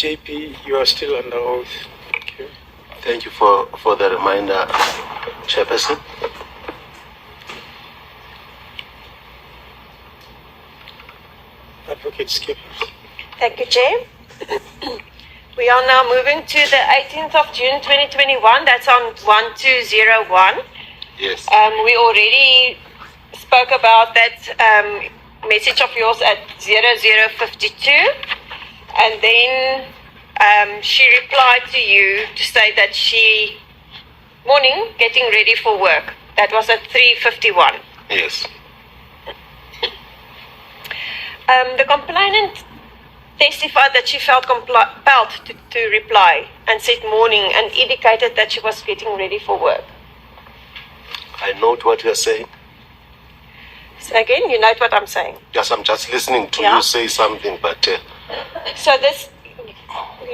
JP, you are still under oath. Thank you. Thank you for the reminder, Chairperson. Advocate Skip. Thank you, Chair. We are now moving to the 18th of June 2021. That's on 1201. Yes. We already spoke about that message of yours at 0052. And then she replied to you to say that morning, getting ready for work. That was at 3:51. Yes. The complainant testified that she felt compelled to reply and said morning and indicated that she was getting ready for work. I note what you're saying. So again, you note what I'm saying? Yes, I'm just listening to you say something, but... So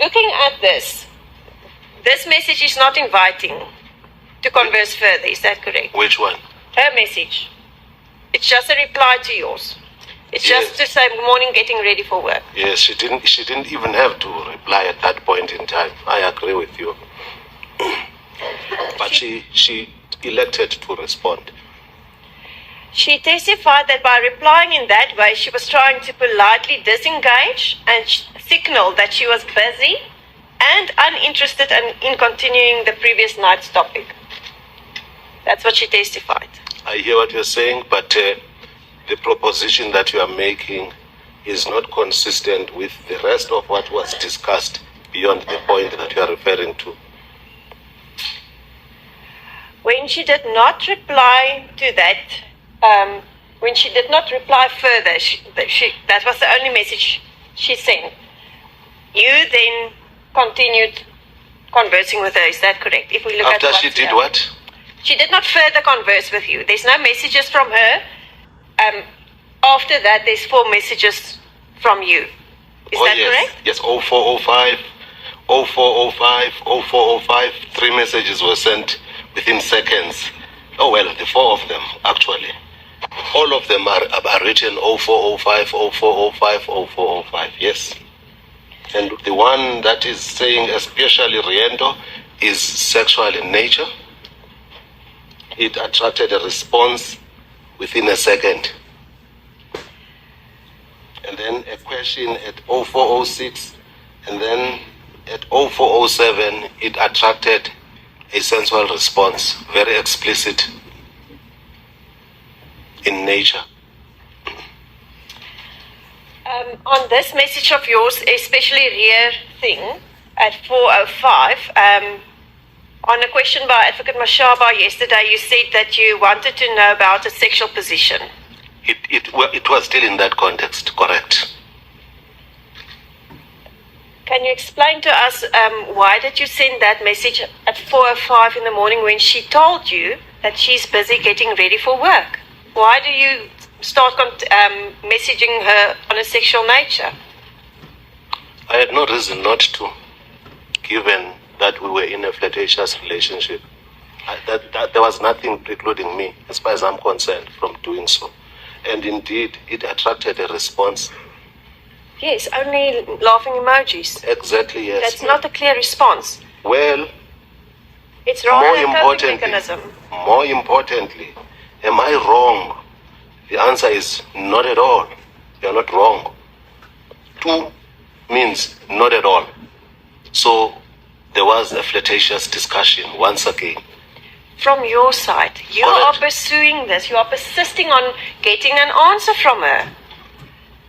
looking at this message is not inviting to converse further, is that correct? Which one? Her message. It's just a reply to yours. It's just to say morning, getting ready for work. Yes, she didn't even have to reply at that point in time. I agree with you. But she elected to respond. She testified that by replying in that way, she was trying to politely disengage and signal that she was busy and uninterested in continuing the previous night's topic. That's what she testified. I hear what you're saying, but the proposition that you are making is not consistent with the rest of what was discussed beyond the point that you are referring to. When she did not reply to that, when she did not reply further, that was the only message she sent. You then continued conversing with her, is that correct? If we look After at she did what? She did not further converse with you. There's no messages from her. After that, there's 4 messages from you. Is that correct? Yes, 0405, 0405, 0405. 3 messages were sent within seconds. Oh, well, the 4 of them, actually. All of them are written 0405, 0405, 0405, yes. And the one that is saying especially Riendo is sexual in nature. It attracted a response within a second. And then a question at 0406, and then at 0407, it attracted a sensual response, very explicit in nature. On this message of yours, especially rear thing, at 4:05, on a question by Advocate Mashaba yesterday, you said that you wanted to know about a sexual position. It was still in that context, correct. Can you explain to us why did you send that message at 4:05 in the morning when she told you that she's busy getting ready for work? Why do you start messaging her on a sexual nature? I had no reason not to, given that we were in a flirtatious relationship. There was nothing precluding me, as far as I'm concerned, from doing so. And indeed, it attracted a response. Yes, only laughing emojis. Exactly, yes. That's not a clear response. Well, it's rather a coping mechanism. More importantly, am I wrong? The answer is not at all. You're not wrong. 2 means not at all. So there was a flirtatious discussion once again. From your side, you are pursuing this. You are persisting on getting an answer from her.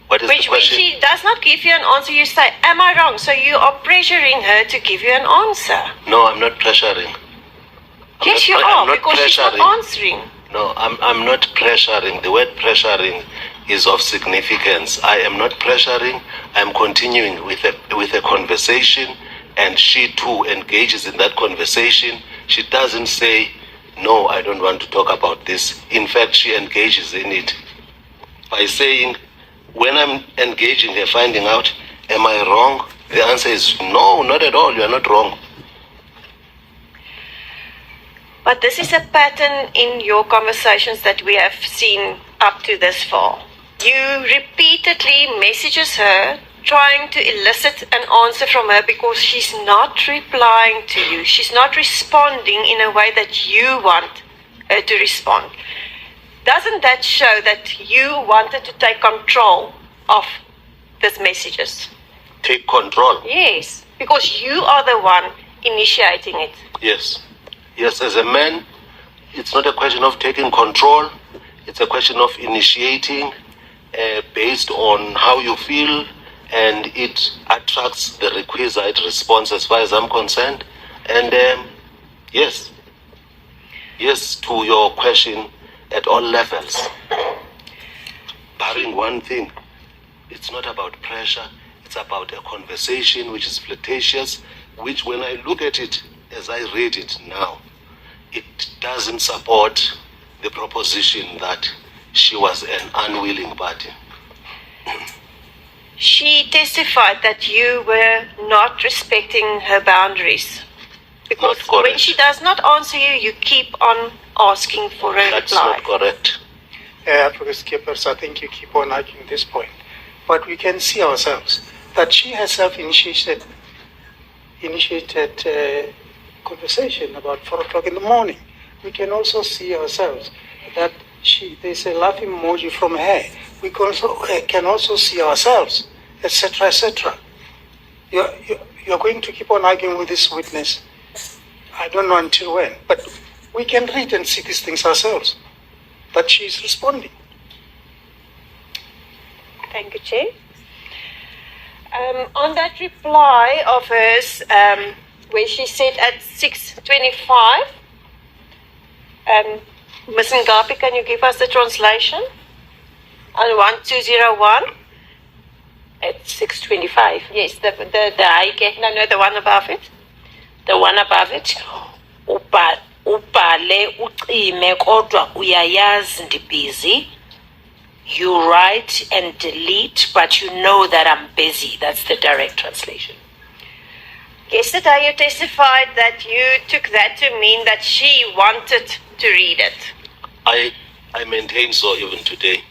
What is the question? When she does not give you an answer, you say, am I wrong? So you are pressuring her to give you an answer. No, I'm not pressuring. Yes, you are, because she's not answering. No, I'm not pressuring. The word pressuring is of significance. I am not pressuring. I'm continuing with a conversation, and she too engages in that conversation. She doesn't say, no, I don't want to talk about this. In fact, she engages in it by saying, when I'm engaging her, finding out, am I wrong? The answer is no, not at all. You are not wrong. But this is a pattern in your conversations that we have seen up to this far. You repeatedly messages her trying to elicit an answer from her because she's not replying to you. She's not responding in a way that you want her to respond. Doesn't that show that you wanted to take control of these messages? Take control. Yes, because you are the one initiating it. Yes. Yes, as a man, it's not a question of taking control. It's a question of initiating based on how you feel, and it attracts the requisite response as far as I'm concerned. And yes to your question at all levels. Barring one thing, it's not about pressure, it's about a conversation which is flirtatious, which when I look at it as I read it now, it doesn't support the proposition that she was an unwilling party. She testified that you were not respecting her boundaries. Because when she does not answer you, you keep on asking for a That's reply. not correct. Advocate Skippers, I think you keep on arguing this point. But we can see ourselves that she herself initiated conversation about 4 o'clock in the morning. We can also see ourselves that there's a laughing emoji from her. We can also see ourselves, etc., etc. You're going to keep on arguing with this witness. I don't know until when, but we can read and see these things ourselves, that she is responding. Thank you, Chair. On that reply of hers, where she said at 6:25, Ms. Ngapi, can you give us the translation? On 1201? At 6:25. Yes, the one above it. The one above it. Ubhale ucime kodwa uyayazi ndibusy. You write and delete, but you know that I'm busy. That's the direct translation. Yesterday you testified that you took that to mean that she wanted to read it. I maintain so even today.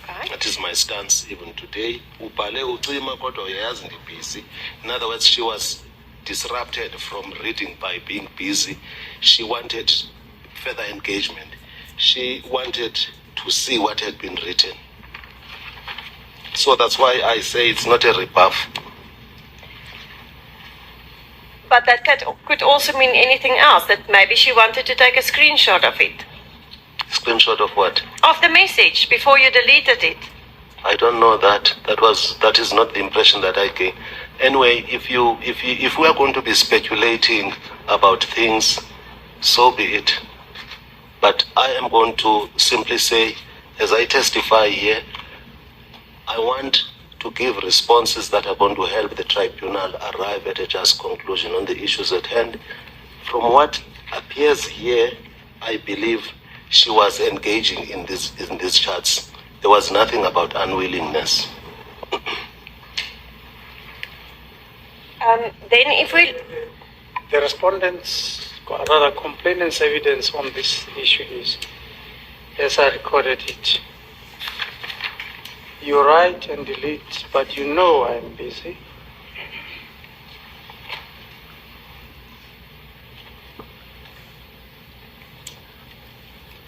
Okay. That is my stance even today. Ubhale ucima kodwa uyayazi ndibusy. In other words, she was disrupted from reading by being busy. She wanted further engagement. She wanted to see what had been written. So that's why I say it's not a rebuff. But that could also mean anything else, that maybe she wanted to take a screenshot of it. Screenshot of what? Of the message before you deleted it. I don't know that. That is not the impression that I gained. Anyway, if we are going to be speculating about things, so be it. But I am going to simply say, as I testify here, I want to give responses that are going to help the tribunal arrive at a just conclusion on the issues at hand. From what appears here, I believe she was engaging in these chats. There was nothing about unwillingness. Then if we... The respondents, or rather complainant's evidence on this issue is, as I recorded it, you write and delete, but you know I'm busy.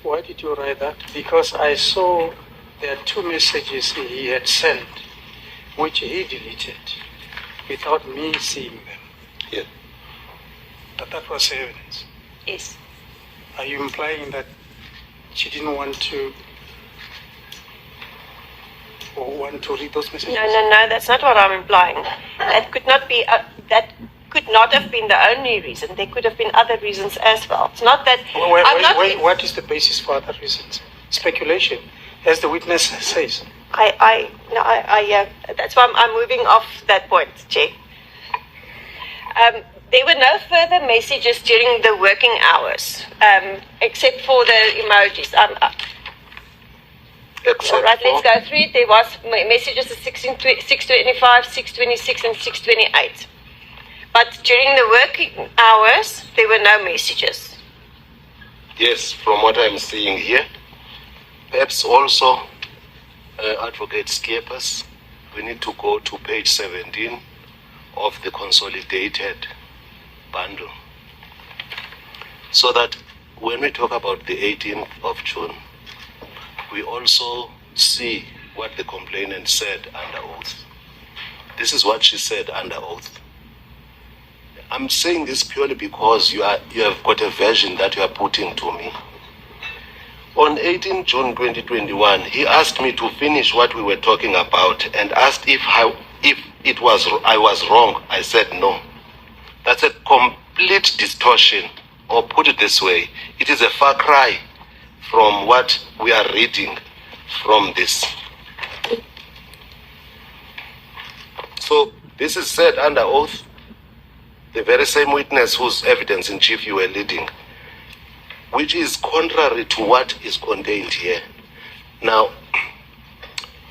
Why did you write that? Because I saw there are 2 messages he had sent, which he deleted, without me seeing them. Yeah. But that was evidence. Yes. Are you implying that she didn't want to read those messages? No, that's not what I'm implying. That could not be, that could not have been the only reason. There could have been other reasons as well. It's not that... What is the basis for other reasons? Speculation, as the witness says. That's why I'm moving off that point, Chair. There were no further messages during the working hours, except for the emojis. Except All right, let's for- go through it. There was messages at 6:25, 6:26, and 6:28. But during the working hours, there were no messages. Yes, from what I'm seeing here. Perhaps also, Advocate Skeppers, we need to go to page 17 of the consolidated bundle. So that when we talk about the 18th of June, we also see what the complainant said under oath. This is what she said under oath. I'm saying this purely because you have got a version that you are putting to me. On 18 June 2021, he asked me to finish what we were talking about and asked if I was wrong. I said no. That's a complete distortion, or put it this way, it is a far cry from what we are reading from this. So this is said under oath, the very same witness whose evidence in chief you were leading, which is contrary to what is contained here. Now,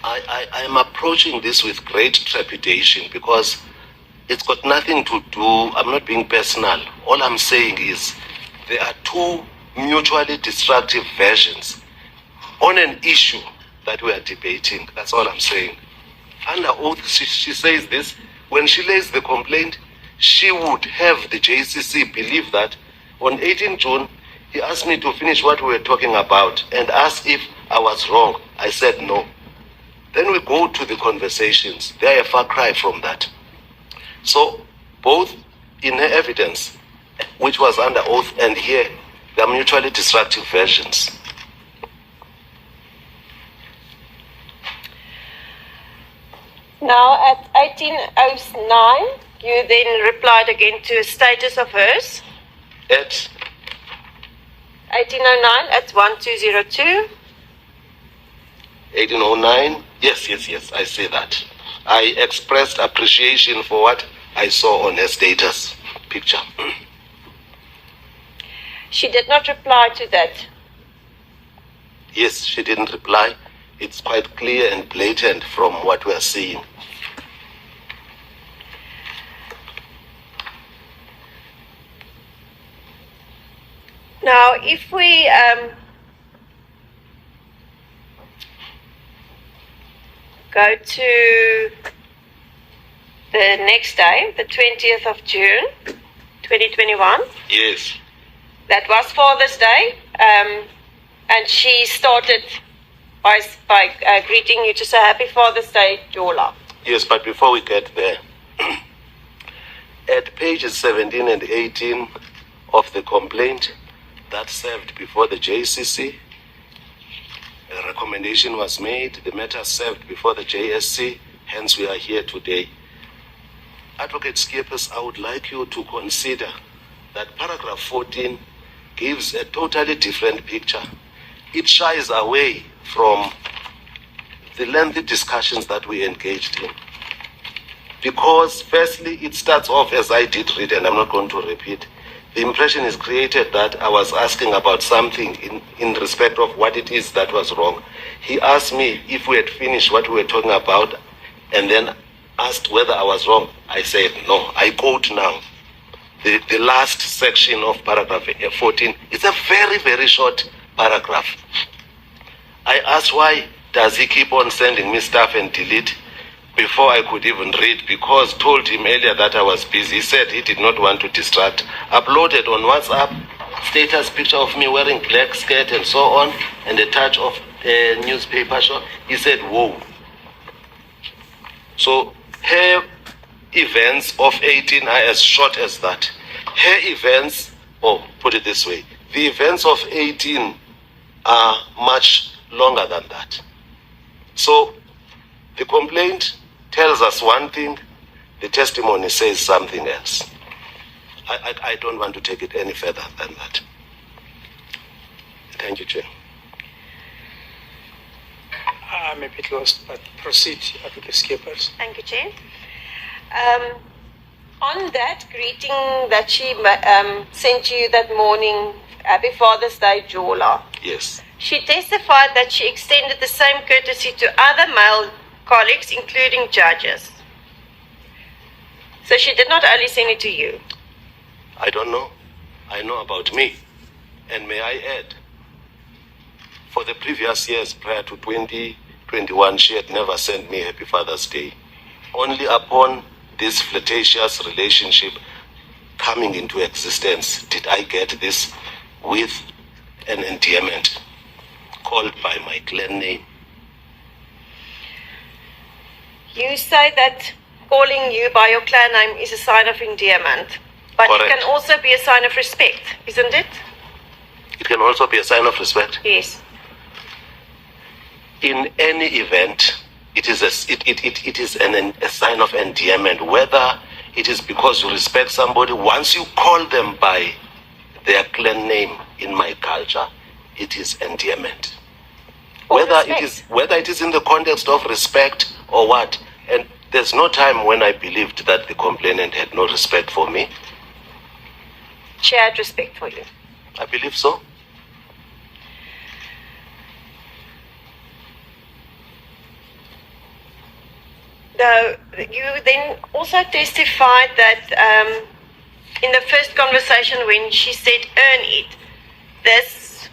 I am approaching this with great trepidation because it's got nothing to do, I'm not being personal. All I'm saying is there are two mutually destructive versions on an issue that we are debating. That's all I'm saying. Under oath, she says this. When she lays the complaint, she would have the JCC believe that on 18 June, he asked me to finish what we were talking about and asked if I was wrong. I said no. Then we go to the conversations. They are a far cry from that. So both in her evidence, which was under oath, and here, they are mutually destructive versions. Now at 18:09, you then replied again to a status of hers. At 18:09 at 1202. 1809, yes, I say that. I expressed appreciation for what I saw on her status picture. She did not reply to that. Yes, she didn't reply. It's quite clear and blatant from what we are seeing. Now, if we go to the next day, the 20th of June, 2021. Yes. That was Father's Day, and she started by greeting you to say Happy Father's Day, Jola. Yes, but before we get there, at pages 17 and 18 of the complaint that served before the JCC, a recommendation was made, the matter served before the JSC, hence we are here today. Advocate Skeppers, I would like you to consider that paragraph 14 gives a totally different picture. It shies away from the lengthy discussions that we engaged in. Because firstly, it starts off as I did read, and I'm not going to repeat. The impression is created that I was asking about something in respect of what it is that was wrong. He asked me if we had finished what we were talking about, and then asked whether I was wrong. I said no. I quote now. The last section of paragraph 14. It's a very, very short paragraph. I asked why does he keep on sending me stuff and delete before I could even read, because told him earlier that I was busy. He said he did not want to distract. Uploaded on WhatsApp status picture of me wearing black skirt and so on, and a touch of a newspaper shot. He said, whoa. So her events of 18 are as short as that. Her events, or put it this way, the events of 18 are much longer than that. So the complaint tells us one thing, the testimony says something else. I don't want to take it any further than that. Thank you, Chair. I'm a bit lost, but proceed, Advocate Skeppers. Thank you, Chair. On that greeting that she sent you that morning, Happy Father's Day, Jola. Yes. She testified that she extended the same courtesy to other male colleagues, including judges. So she did not only send it to you. I don't know. I know about me. And may I add, for the previous years prior to 2021, she had never sent me Happy Father's Day. Only upon this flirtatious relationship coming into existence did I get this with an endearment called by my clan name. You say that calling you by your clan name is a sign of endearment, but Correct. it can also be a sign of respect, isn't it? It can also be a sign of respect. Yes. In any event, it is a sign of endearment, whether it is because you respect somebody. Once you call them by their clan name in my culture, it is endearment. Or Whether respect. it is in the context of respect or what. And there's no time when I believed that the complainant had no respect for me. She had respect for you. I believe so. Though you then also testified that in the first conversation when she said earn it, this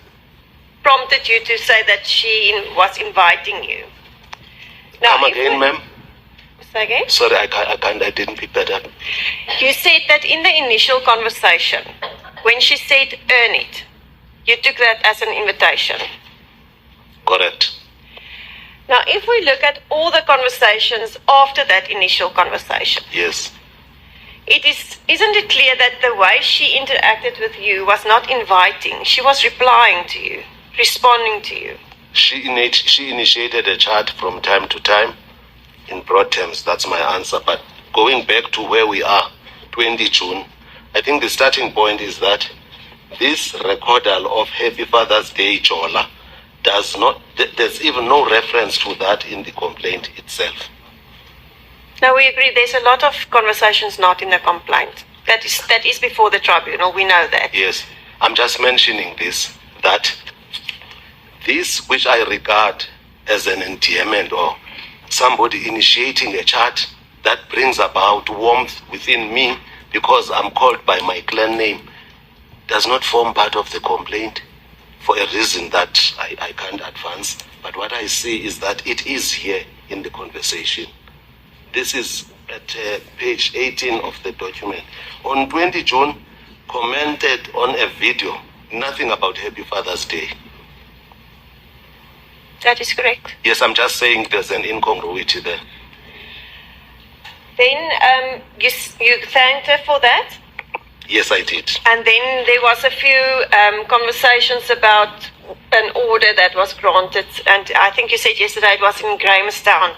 prompted you to say that she was inviting you. Now, Come again, ma'am. Say again? Sorry, I didn't pick that up. You said that in the initial conversation, when she said earn it, you took that as an invitation. Correct. Now, if we look at all the conversations after that initial conversation, Yes. isn't it clear that the way she interacted with you was not inviting? She was replying to you, responding to you. She initiated a chat from time to time. In broad terms, that's my answer. But going back to where we are, 20 June, I think the starting point is that this recordal of Happy Father's Day, Jola, there's even no reference to that in the complaint itself. Now, we agree there's a lot of conversations not in the complaint. That is before the tribunal, we know that. Yes, I'm just mentioning this, that this which I regard as an endearment or somebody initiating a chat that brings about warmth within me because I'm called by my clan name does not form part of the complaint for a reason that I can't advance. But what I see is that it is here in the conversation. This is at page 18 of the document. On 20 June, commented on a video, nothing about Happy Father's Day. That is correct. Yes, I'm just saying there's an incongruity there. Then you thanked her for that. Yes, I did. And then there was a few conversations about an order that was granted. And I think you said yesterday it was in Grahamstown.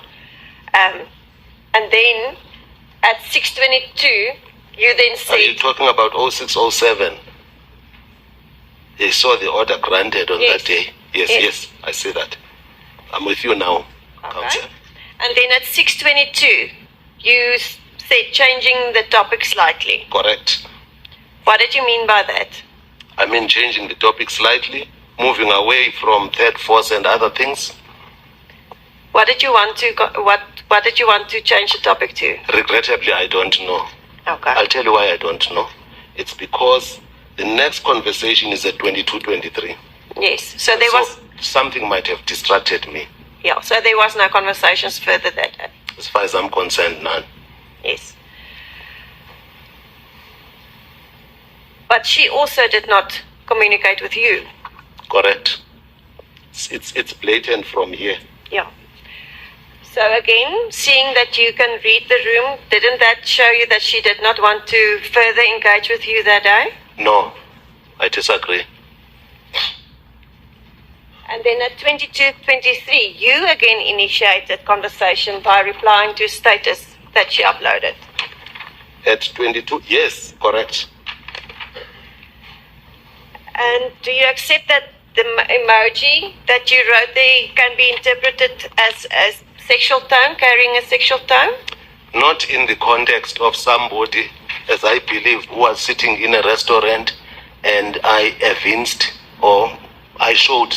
And then at 6:22, you then Are you said... talking about 0607? They saw the order granted on Yes. that day. Yes, Yes. yes, I see that. I'm with you now, Okay. Councillor. And then at 6:22, you said changing the topic slightly. Correct. What did you mean by that? I mean changing the topic slightly, moving away from third force and other things. What did you want to change the topic to? Regrettably, I don't know. Okay. I'll tell you why I don't know. It's because the next conversation is at 22:23. Yes. So there was something might have distracted me. Yeah, so there was no conversations further that day. As far as I'm concerned, none. Yes. But she also did not communicate with you. Correct. It's blatant from here. Yeah. So again, seeing that you can read the room, didn't that show you that she did not want to further engage with you that day? No, I disagree. And then at 22:23, you again initiated conversation by replying to a status that she uploaded. At 22, yes, correct. And do you accept that the emoji that you wrote there can be interpreted as a sexual tone, carrying a sexual tone? Not in the context of somebody, as I believe, who was sitting in a restaurant and I evinced or I showed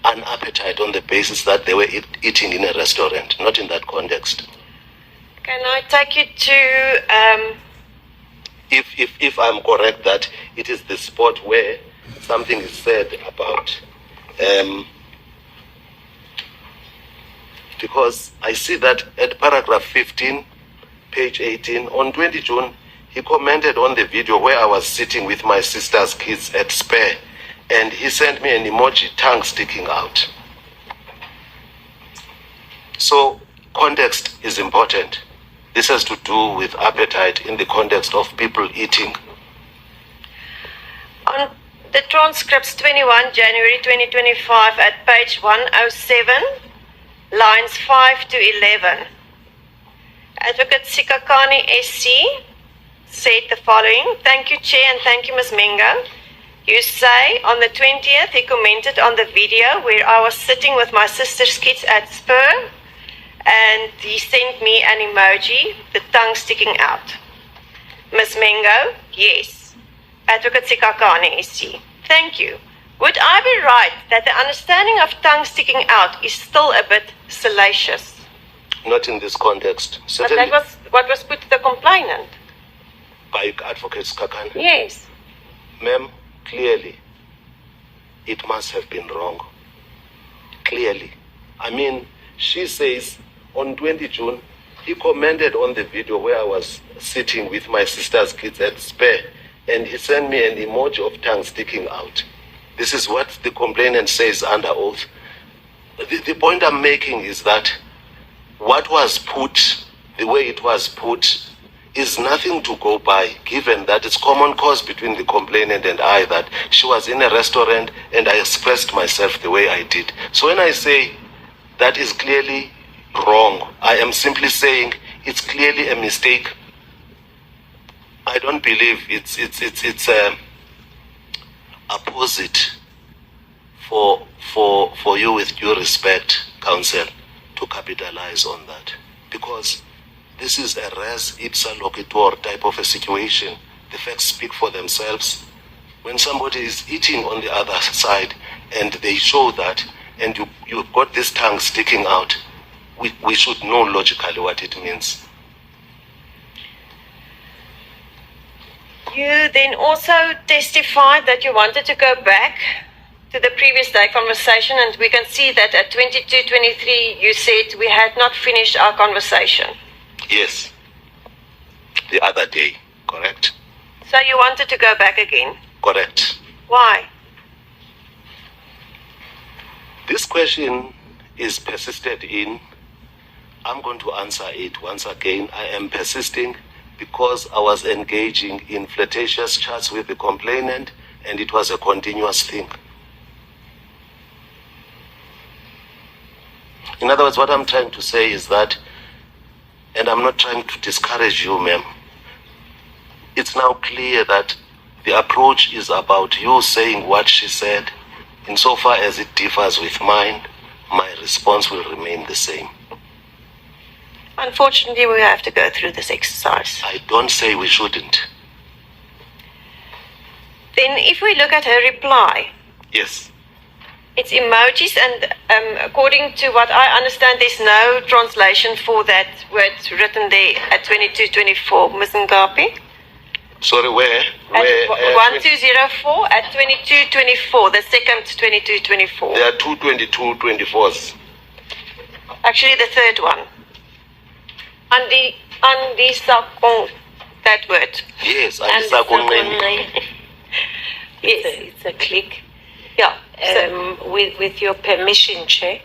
an appetite on the basis that they were eating in a restaurant, not in that context. Can I take you to If I'm correct that it is the spot where something is said about, because I see that at paragraph 15, page 18, on 20 June, he commented on the video where I was sitting with my sister's kids at Spare, and he sent me an emoji, tongue sticking out. So context is important. This has to do with appetite in the context of people eating. on the transcripts 21 January 2025 at page 107, lines 5 to 11. Advocate Sikakani SC said the following: Thank you, Chair, and thank you, Ms. Menga. You say on the 20th he commented on the video where I was sitting with my sister's kids at Spur, and he sent me an emoji, the tongue sticking out. Ms. Mengo, yes. Advocate Sikakani SC, thank you. Would I be right that the understanding of tongue sticking out is still a bit salacious? Not in this context. But Certainly that was what was put to the complainant. by Advocate Skakani. Yes. Ma'am, clearly, it must have been wrong. Clearly. I mean, she says on 20 June, he commented on the video where I was sitting with my sister's kids at Spare, and he sent me an emoji of tongue sticking out. This is what the complainant says under oath. The point I'm making is that what was put, the way it was put, is nothing to go by, given that it's common cause between the complainant and I that she was in a restaurant and I expressed myself the way I did. So when I say that is clearly wrong, I am simply saying it's clearly a mistake. I don't believe it's opposite for you, with due respect, counsel, to capitalize on that, because this is a res ipsa loquitur type of a situation. The facts speak for themselves. When somebody is eating on the other side and they show that, and you've got this tongue sticking out, we should know logically what it means. You then also testified that you wanted to go back to the previous day conversation, and we can see that at 22:23 you said we had not finished our conversation. Yes. The other day, correct? So you wanted to go back again. Correct. Why? This question is persisted in. I'm going to answer it once again. I am persisting because I was engaging in flirtatious chats with the complainant, and it was a continuous thing. In other words, what I'm trying to say is that, and I'm not trying to discourage you, ma'am, it's now clear that the approach is about you saying what she said. Insofar as it differs with mine, my response will remain the same. Unfortunately, we have to go through this exercise. I don't say we shouldn't. Then if we look at her reply, Yes. it's emojis, and according to what I understand, there's no translation for that word written there at 22:24. Ms. Ngapi? Sorry, where? At 1204 at 22:24, the second 22:24. There are two 22:24s. Actually, the third one. Andi Sakong, that word. Yes, And Andisakonqeni. Yes. it's a click. Yeah. With your permission, Chair,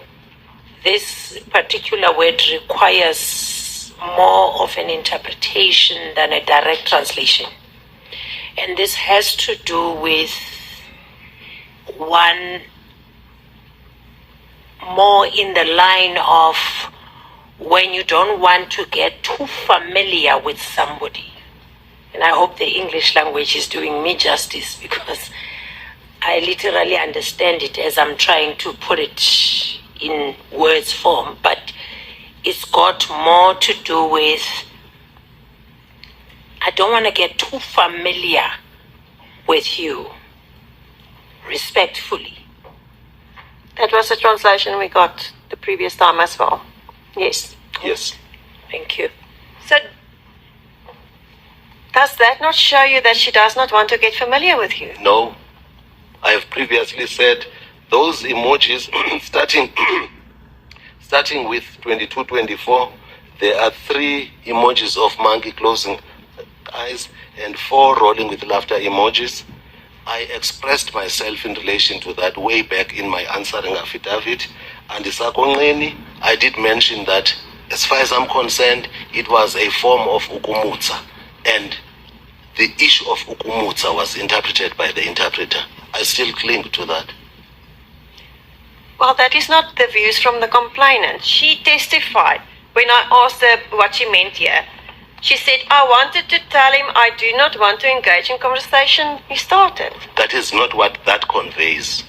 this particular word requires more of an interpretation than a direct translation. And this has to do with one more in the line of when you don't want to get too familiar with somebody. And I hope the English language is doing me justice, because I literally understand it as I'm trying to put it in words form, but it's got more to do with I don't want to get too familiar with you, respectfully. That was the translation we got the previous time as well. Yes. Yes. Thank you. So, does that not show you that she does not want to get familiar with you? No. I have previously said those emojis starting with 2224, there are 3 emojis of monkey closing eyes and 4 rolling with laughter emojis. I expressed myself in relation to that way back in my answering affidavit. And I did mention that, as far as I'm concerned, it was a form of ukumutsa. And the issue of ukumutsa was interpreted by the interpreter. I still cling to that. Well, that is not the views from the complainant. She testified when I asked her what she meant here. She said, I wanted to tell him I do not want to engage in conversation. He started. That is not what that conveys.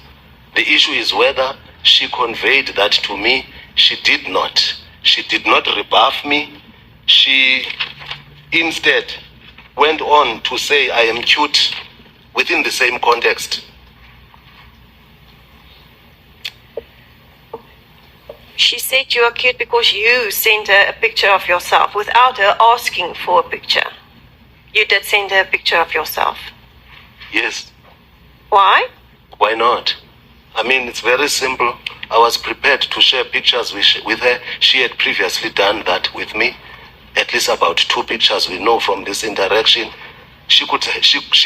The issue is whether she conveyed that to me. She did not. She did not rebuff me. She instead went on to say I am cute within the same context. She said you are cute because you sent her a picture of yourself without her asking for a picture. You did send her a picture of yourself. Yes. Why? Why not? I mean, it's very simple. I was prepared to share pictures with her. She had previously done that with me. At least about 2 pictures we know from this interaction. She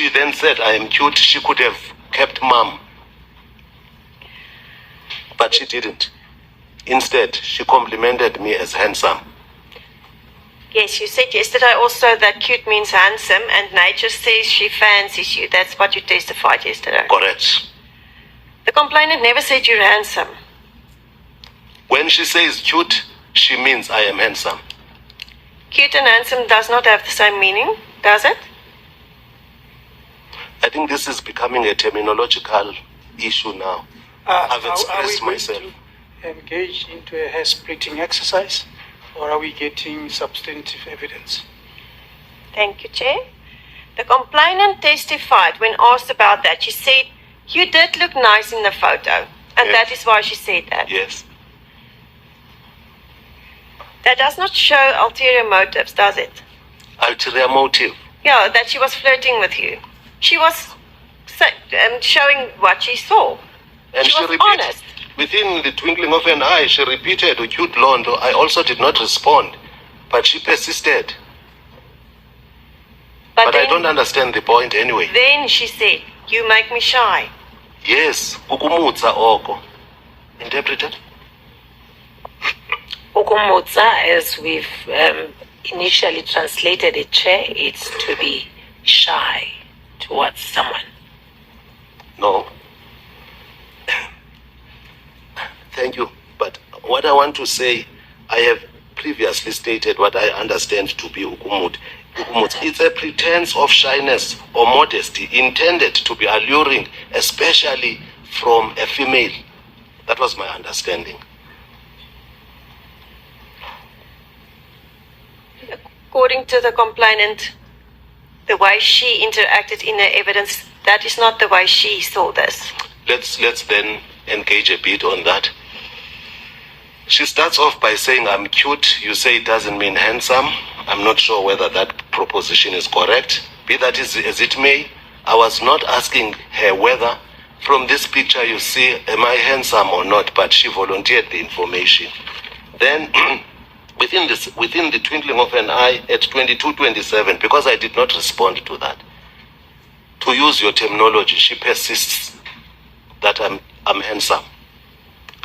then said, I am cute. She could have kept mum. But she didn't. Instead, she complimented me as handsome. Yes, you said yesterday also that cute means handsome and nature says she fancies you. That's what you testified yesterday. Correct. The complainant never said you're handsome. When she says cute, she means I am handsome. Cute and handsome does not have the same meaning, does it? I think this is becoming a terminological issue now. I've expressed myself. Engage into a hair-splitting exercise, or are we getting substantive evidence? Thank you, Chair. The complainant testified when asked about that. She said, you did look nice in the photo, and Yes. that is why she said that. Yes. That does not show ulterior motives, does it? Ulterior motive. Yeah, that she was flirting with you. She was showing what she saw. And she was repeated, honest. within the twinkling of an eye, she repeated, cute Londo. I also did not respond, but she persisted. But then, I don't understand the point anyway. Then she said, you make me shy. Yes, ukumutsa oko. Interpreted? Ukumutsa, as we've initially translated it, Chair, it's to be shy towards someone. No. Thank you. But what I want to say, I have previously stated what I understand to be ukumut. It's a pretense of shyness or modesty intended to be alluring, especially from a female. That was my understanding. According to the complainant, the way she interacted in the evidence, that is not the way she saw this. Let's then engage a bit on that. She starts off by saying, I'm cute. You say it doesn't mean handsome. I'm not sure whether that proposition is correct. Be that as it may, I was not asking her whether from this picture you see, am I handsome or not, but she volunteered the information. Then, within the twinkling of an eye at 22:27, because I did not respond to that, to use your terminology, she persists that I'm handsome.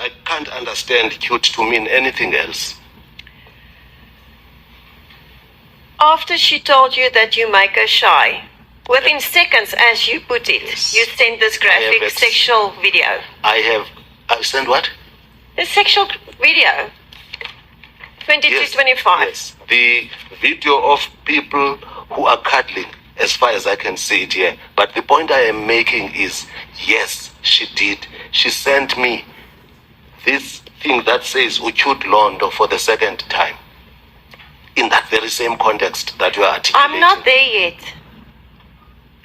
I can't understand cute to mean anything else. After she told you that you make her shy, within seconds, as you put it, Yes. you sent this graphic sexual video. I sent what? The sexual video. 22:25. Yes. The video of people who are cuddling, as far as I can see it here. But the point I am making is, yes, she did. She sent me this thing that says Uchud Londo for the second time. In that very same context that you are articulating. I'm not there yet.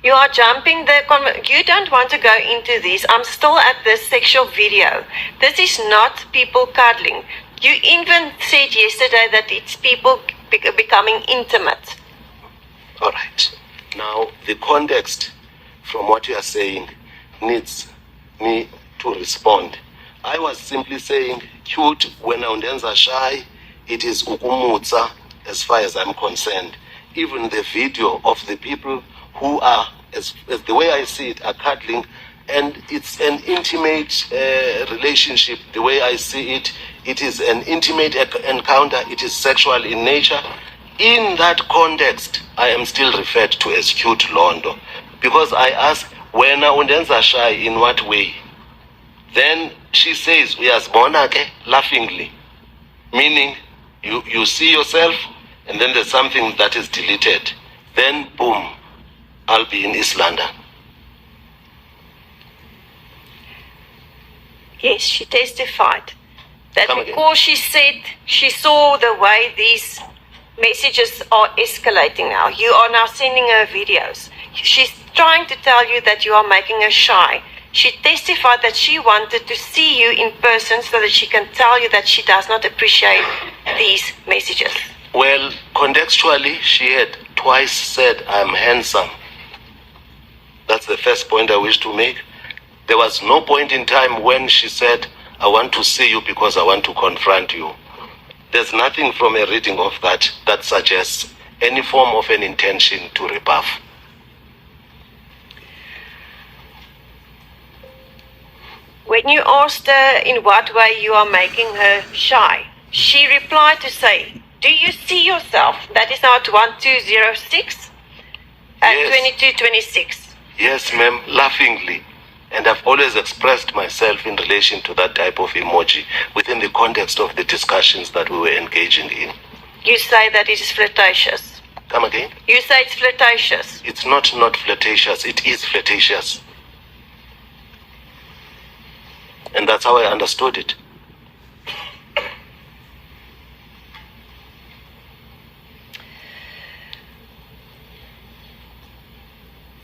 You are jumping you don't want to go into this. I'm still at this sexual video. This is not people cuddling. You even said yesterday that it's people becoming intimate. All right. Now, the context from what you are saying needs me to respond. I was simply saying, cute, when undenza shy, it is ukumutsa as far as I'm concerned. Even the video of the people who are, as the way I see it, are cuddling, and it's an intimate relationship. The way I see it, it is an intimate encounter. It is sexual in nature. In that context, I am still referred to as cute Londo, because I ask, when undenza shy, in what way? Then she says, uyazibona-ke, laughingly, meaning you see yourself, and then there's something that is deleted. Then, boom, I'll be in East London. Yes, she testified that Come again. because she said she saw the way these messages are escalating now. You are now sending her videos. She's trying to tell you that you are making her shy. She testified that she wanted to see you in person so that she can tell you that she does not appreciate these messages. Well, contextually, she had twice said, I'm handsome. That's the first point I wish to make. There was no point in time when she said, I want to see you because I want to confront you. There's nothing from a reading of that that suggests any form of an intention to rebuff. When you asked her in what way you are making her shy, she replied to say, do you see yourself? That is now at 1206 and Yes. 2226. Yes, ma'am, laughingly. And I've always expressed myself in relation to that type of emoji within the context of the discussions that we were engaging in. You say that it is flirtatious. Come again? You say it's flirtatious. It's not flirtatious, it is flirtatious. And that's how I understood it.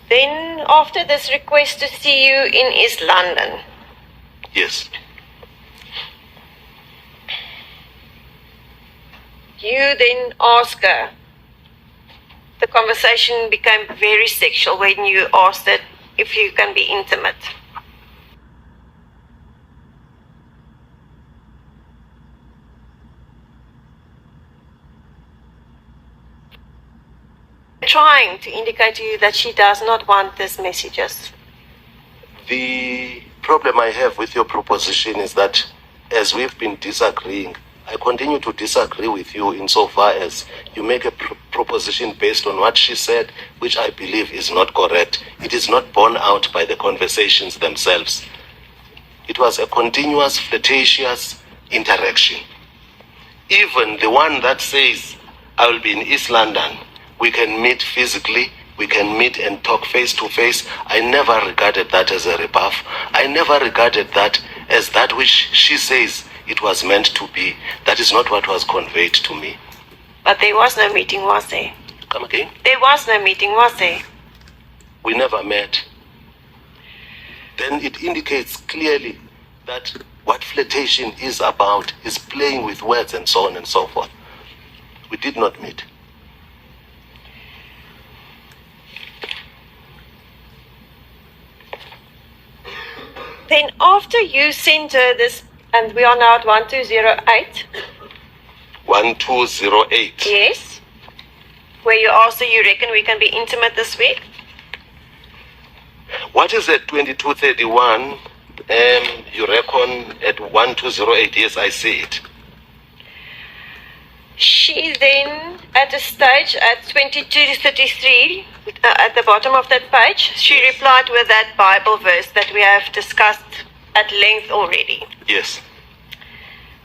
Then, after this request to see you in East London, Yes. you then ask her. The conversation became very sexual when you asked her if you can be intimate. Trying to indicate to you that she does not want these messages. The problem I have with your proposition is that as we've been disagreeing, I continue to disagree with you insofar as you make a proposition based on what she said, which I believe is not correct. It is not borne out by the conversations themselves. It was a continuous, flirtatious interaction. Even the one that says, I will be in East London, we can meet physically, we can meet and talk face to face. I never regarded that as a rebuff. I never regarded that as that which she says it was meant to be. That is not what was conveyed to me. But there was no meeting, was there? Come again? There was no meeting, was there? We never met. Then it indicates clearly that what flirtation is about is playing with words and so on and so forth. We did not meet. Then after you sent her this, and we are now at 1208. 1208. Yes. Where you asked her, you reckon we can be intimate this week? What is at 2231? You reckon at 1208? Yes, I see it. She then, at a stage at 2233, at the bottom of that page, she replied with that Bible verse that we have discussed at length already. Yes.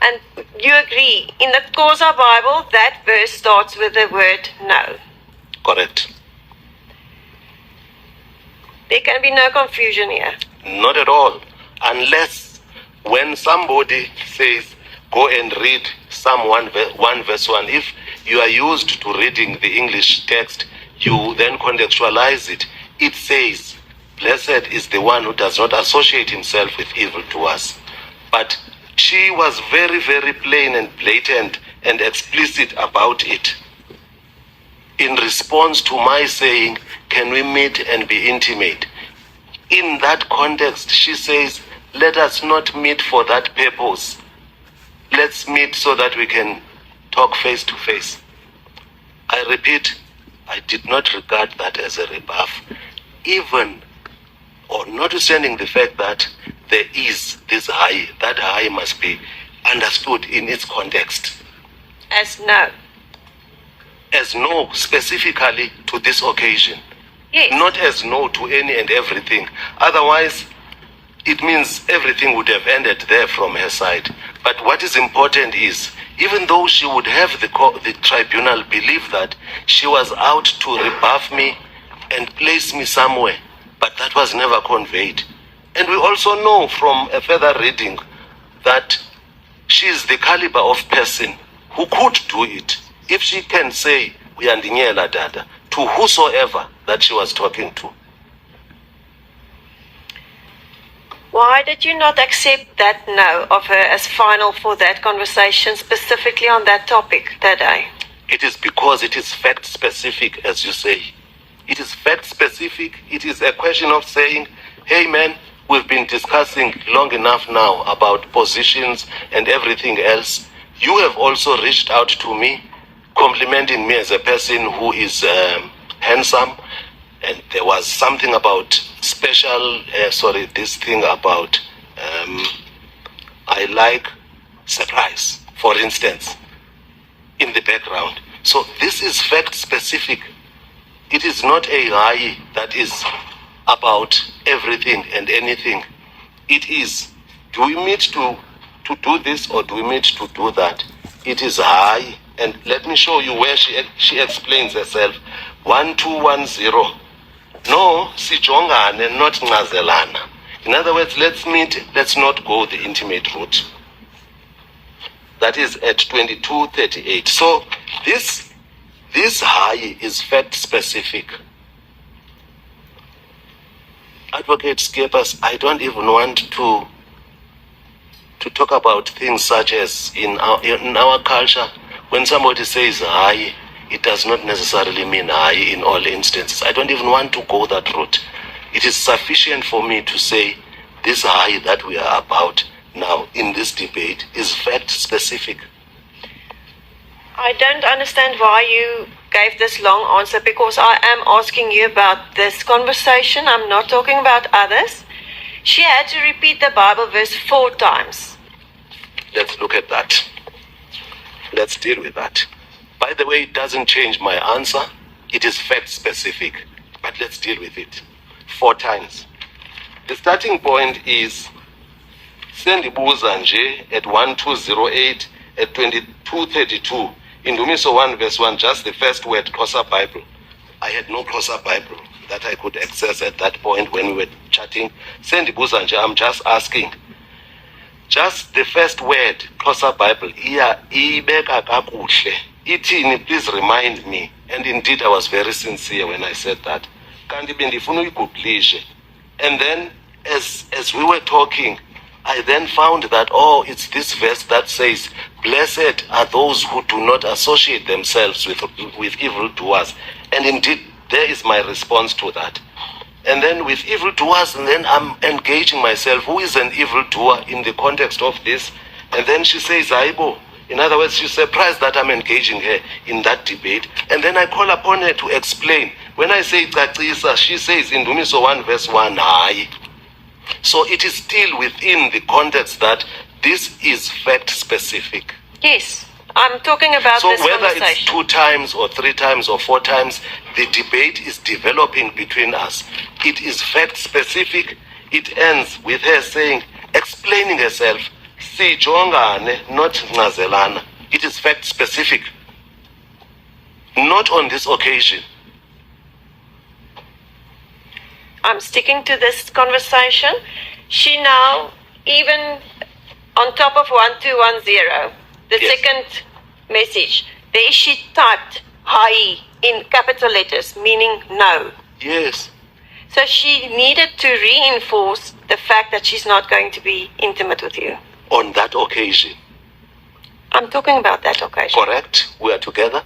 And you agree, in the Xhosa Bible, that verse starts with the word no. Correct. There can be no confusion here. Not at all. Unless when somebody says, go and read Psalm 1 verse 1, if you are used to reading the English text, you then contextualize it it says, blessed is the one who does not associate himself with evildoers. But she was very, very plain and blatant and explicit about it. In response to my saying, can we meet and be intimate? In that context, she says, let us not meet for that purpose. Let's meet so that we can talk face to face. I repeat, I did not regard that as a rebuff, even or notwithstanding the fact that there is this high, that high must be understood in its context. As no. As no specifically to this occasion. Yes. Not as no to any and everything. Otherwise, it means everything would have ended there from her side. But what is important is, even though she would have the tribunal believe that she was out to rebuff me and place me somewhere, but that was never conveyed. And we also know from a further reading that she is the caliber of person who could do it. If she can say, "Uyandingela dada," to whosoever that she was talking to. Why did you not accept that no of her as final for that conversation, specifically on that topic that day? It is because it is fact specific, as you say. It is fact specific. It is a question of saying, hey man, we've been discussing long enough now about positions and everything else. You have also reached out to me, complimenting me as a person who is handsome. And there was something about this thing about I like surprise, for instance, in the background. So this is fact specific. It is not a lie that is about everything and anything. It is, do we meet to do this or do we meet to do that? It is high. And let me show you where she explains herself. 1210. No, sijongane, not ngazelana. In other words, let's meet, let's not go the intimate route. That is at 2238. So this high is fact specific. Advocate Skepas, I don't even want to talk about things such as in our culture, when somebody says high, it does not necessarily mean high in all instances. I don't even want to go that route. It is sufficient for me to say this high that we are about now in this debate is fact specific. I don't understand why you gave this long answer, because I am asking you about this conversation. I'm not talking about others. She had to repeat the Bible verse 4 times. Let's look at that. Let's deal with that. By the way, it doesn't change my answer. It is fact specific. But let's deal with it. 4 times. The starting point is sendibuza nje at 1208 at 2232. In Dumiso 1 verse 1, just the first word, Xhosa Bible. I had no Xhosa Bible that I could access at that point when we were chatting. Sendibuza nje, I'm just asking. Just the first word, Xhosa Bible, ibeka kakuhle. Itini, please remind me. And indeed, I was very sincere when I said that. And then, as we were talking, I then found that, it's this verse that says, blessed are those who do not associate themselves with evildoers. And indeed, there is my response to that. And then with evildoers, and then I'm engaging myself, who is an evildoer in the context of this? And then she says, Aibo. In other words, she's surprised that I'm engaging her in that debate. And then I call upon her to explain. When I say Tsatisa, she says in Dumiso 1 verse 1, Hai. So it is still within the context that this is fact specific. Yes, I'm talking about so this whether conversation. it's 2 times or 3 times or 4 times, the debate is developing between us. It is fact specific. It ends with her saying, explaining herself, sijongane, not ngazelana. It is fact specific. Not on this occasion. I'm sticking to this conversation. She now, even on top of 1210, the Yes. second message, there she typed "hai" in capital letters, meaning no. Yes. So she needed to reinforce the fact that she's not going to be intimate with you. On that occasion. I'm talking about that occasion. Correct? We are together?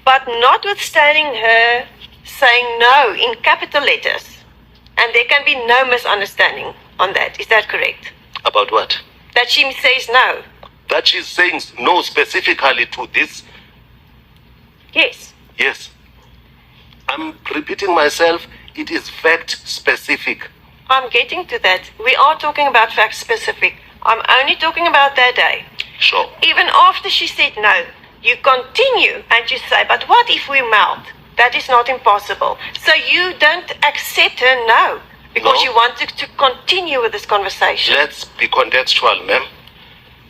But notwithstanding her saying no in capital letters, and there can be no misunderstanding on that. Is that correct? About what? That she says no. That she's saying no specifically to this? Yes. Yes. I'm repeating myself. It is fact specific. I'm getting to that. We are talking about fact specific. I'm only talking about that day. Sure. Even after she said no, you continue and you say, but what if we melt? That is not impossible. So you don't accept her no because No. you want to continue with this conversation. Let's be contextual, ma'am.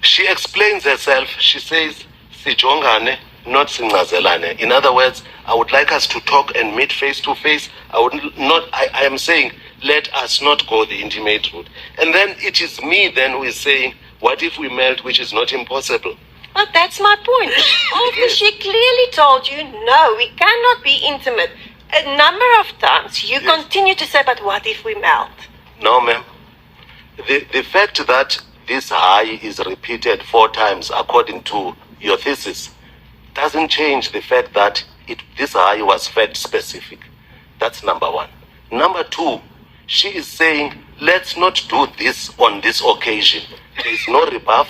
She explains herself. She says, Sijongane, not singazelane. In other words, I would like us to talk and meet face to face. I am saying, let us not go the intimate route. And then it is me then who is saying, what if we melt, which is not impossible? But that's my point. After she clearly told you, no, we cannot be intimate, a number of times you continue to say, but what if we melt? No, ma'am. The fact that this high is repeated 4 times according to your thesis doesn't change the fact that this high was fact specific. That's number 1. Number 2, she is saying, let's not do this on this occasion. There is no rebuff,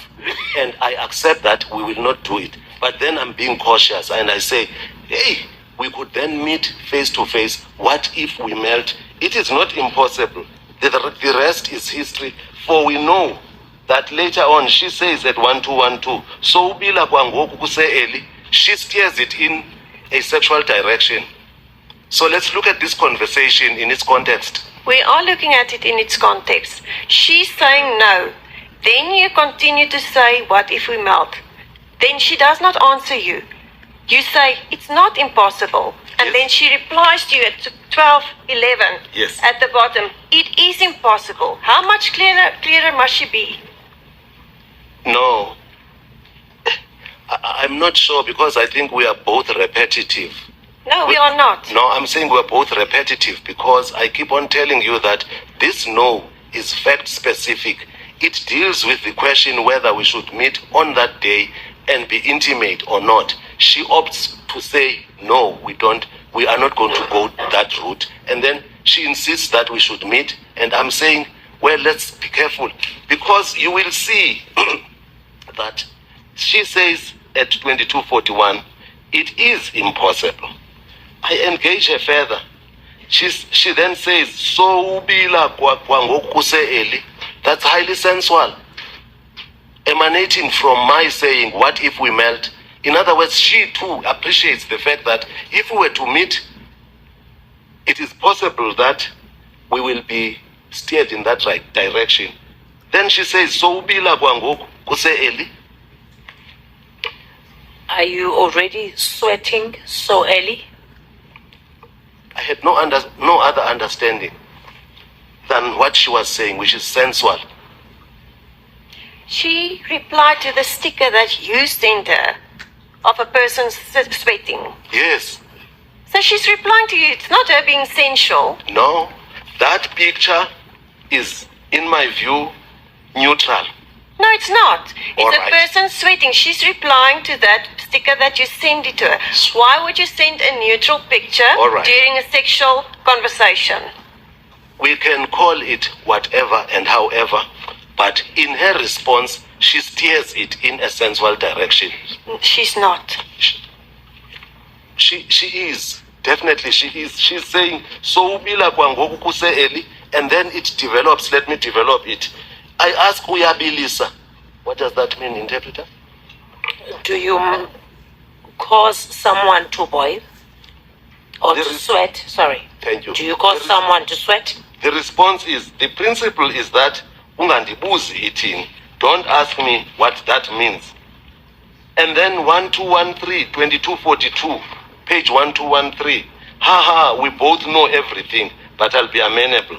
and I accept that we will not do it. But then I'm being cautious, and I say, hey, we could then meet face to face. What if we melt? It is not impossible. The rest is history, for we know that later on she says at 1212, so ubila kwangoku kuse Eli, she steers it in a sexual direction. So let's look at this conversation in its context. We are looking at it in its context. She's saying no. Then you continue to say, what if we melt? Then she does not answer you. You say, it's not impossible. And Yes. then she replies to you at 12:11 Yes. at the bottom, it is impossible. How much clearer must she be? No. I'm not sure, because I think we are both repetitive. No, we are not. No, I'm saying we're both repetitive, because I keep on telling you that this no is fact specific. It deals with the question whether we should meet on that day and be intimate or not. She opts to say, no, we are not going to go that route. And then she insists that we should meet. And I'm saying, well, let's be careful, because you will see that she says at 2241, it is impossible. I engage her further. She then says, so ubila kwangoku kuse Eli. That's highly sensual, emanating from my saying, what if we melt? In other words, she too appreciates the fact that if we were to meet, it is possible that we will be steered in that right direction. Then she says, so ubila kwangoku kuse Eli. Are you already sweating so early? I had no other understanding than what she was saying, which is sensual. She replied to the sticker that you sent her of a person sweating. Yes. So she's replying to you. It's not her being sensual. No. That picture is, in my view, neutral. No, it's not. It's All a right. person sweating. She's replying to that sticker that you send it to her. Why would you send a neutral picture All right. during a sexual conversation? We can call it whatever and however, but in her response, she steers it in a sensual direction. She's not. She is. Definitely she is. She's saying, so ubila kwangoku kuse Eli, and then it develops. Let me develop it. I ask uyabilisa. What does that mean, interpreter? Do you cause someone to boil? Or There to is- sweat? Sorry. Thank you. Do you cause someone to sweat? The response is, the principle is that ungandibuzi ithini. Don't ask me what that means. And then 1213, 2242, page 1213. Ha, we both know everything, but I'll be amenable.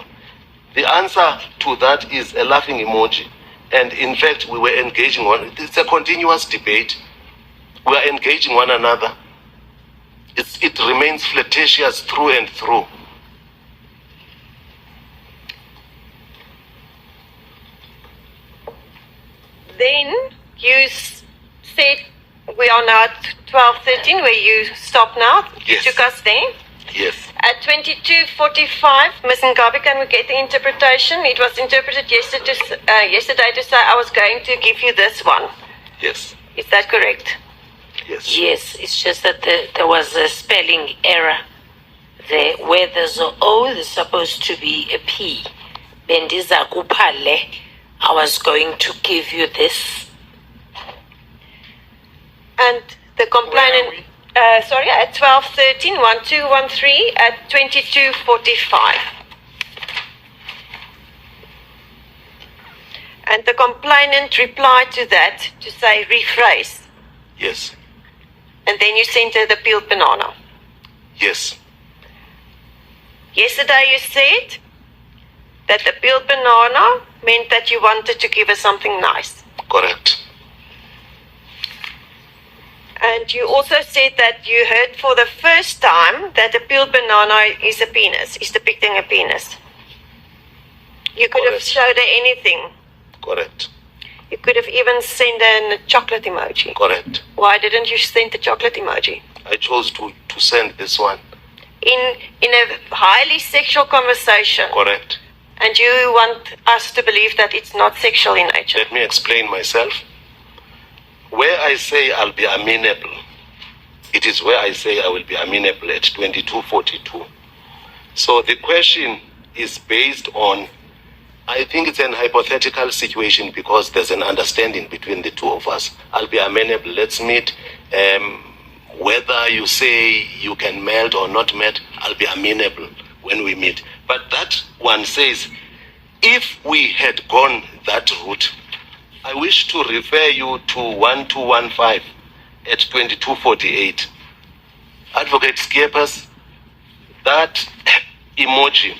The answer to that is a laughing emoji. And in fact, we were engaging it's a continuous debate. We are engaging one another. It remains flirtatious through and through. Then you said we are now at 12:13, where you stop now. Yes. You took us there. Yes. At 22:45, Ms. Ngabi, can we get the interpretation? It was interpreted yesterday to say I was going to give you this one. Yes. Is that correct? Yes. Yes, it's just that there was a spelling error there. Where there's an O, there's supposed to be a P. Bendiza kupale. I was going to give you this. And the complainant, at 12:13, 1213, at 22:45. And the complainant replied to that to say rephrase. Yes. And then you sent her the peeled banana. Yes. Yesterday you said that the peeled banana meant that you wanted to give her something nice. Correct. And you also said that you heard for the first time that a peeled banana is a penis, is depicting a penis. You could have Correct. showed her anything. Correct. You could have even sent her a chocolate emoji. Correct. Why didn't you send the chocolate emoji? I chose to send this one. In a highly sexual conversation. Correct. And you want us to believe that it's not sexual in nature. Let me explain myself. Where I say I'll be amenable, it is where I say I will be amenable at 22:42. So the question is based on, I think it's an hypothetical situation because there's an understanding between the two of us. I'll be amenable. Let's meet. Whether you say you can melt or not melt, I'll be amenable when we meet. But that one says, if we had gone that route, I wish to refer you to 1215 at 22:48. Advocate Skiepers, that emoji,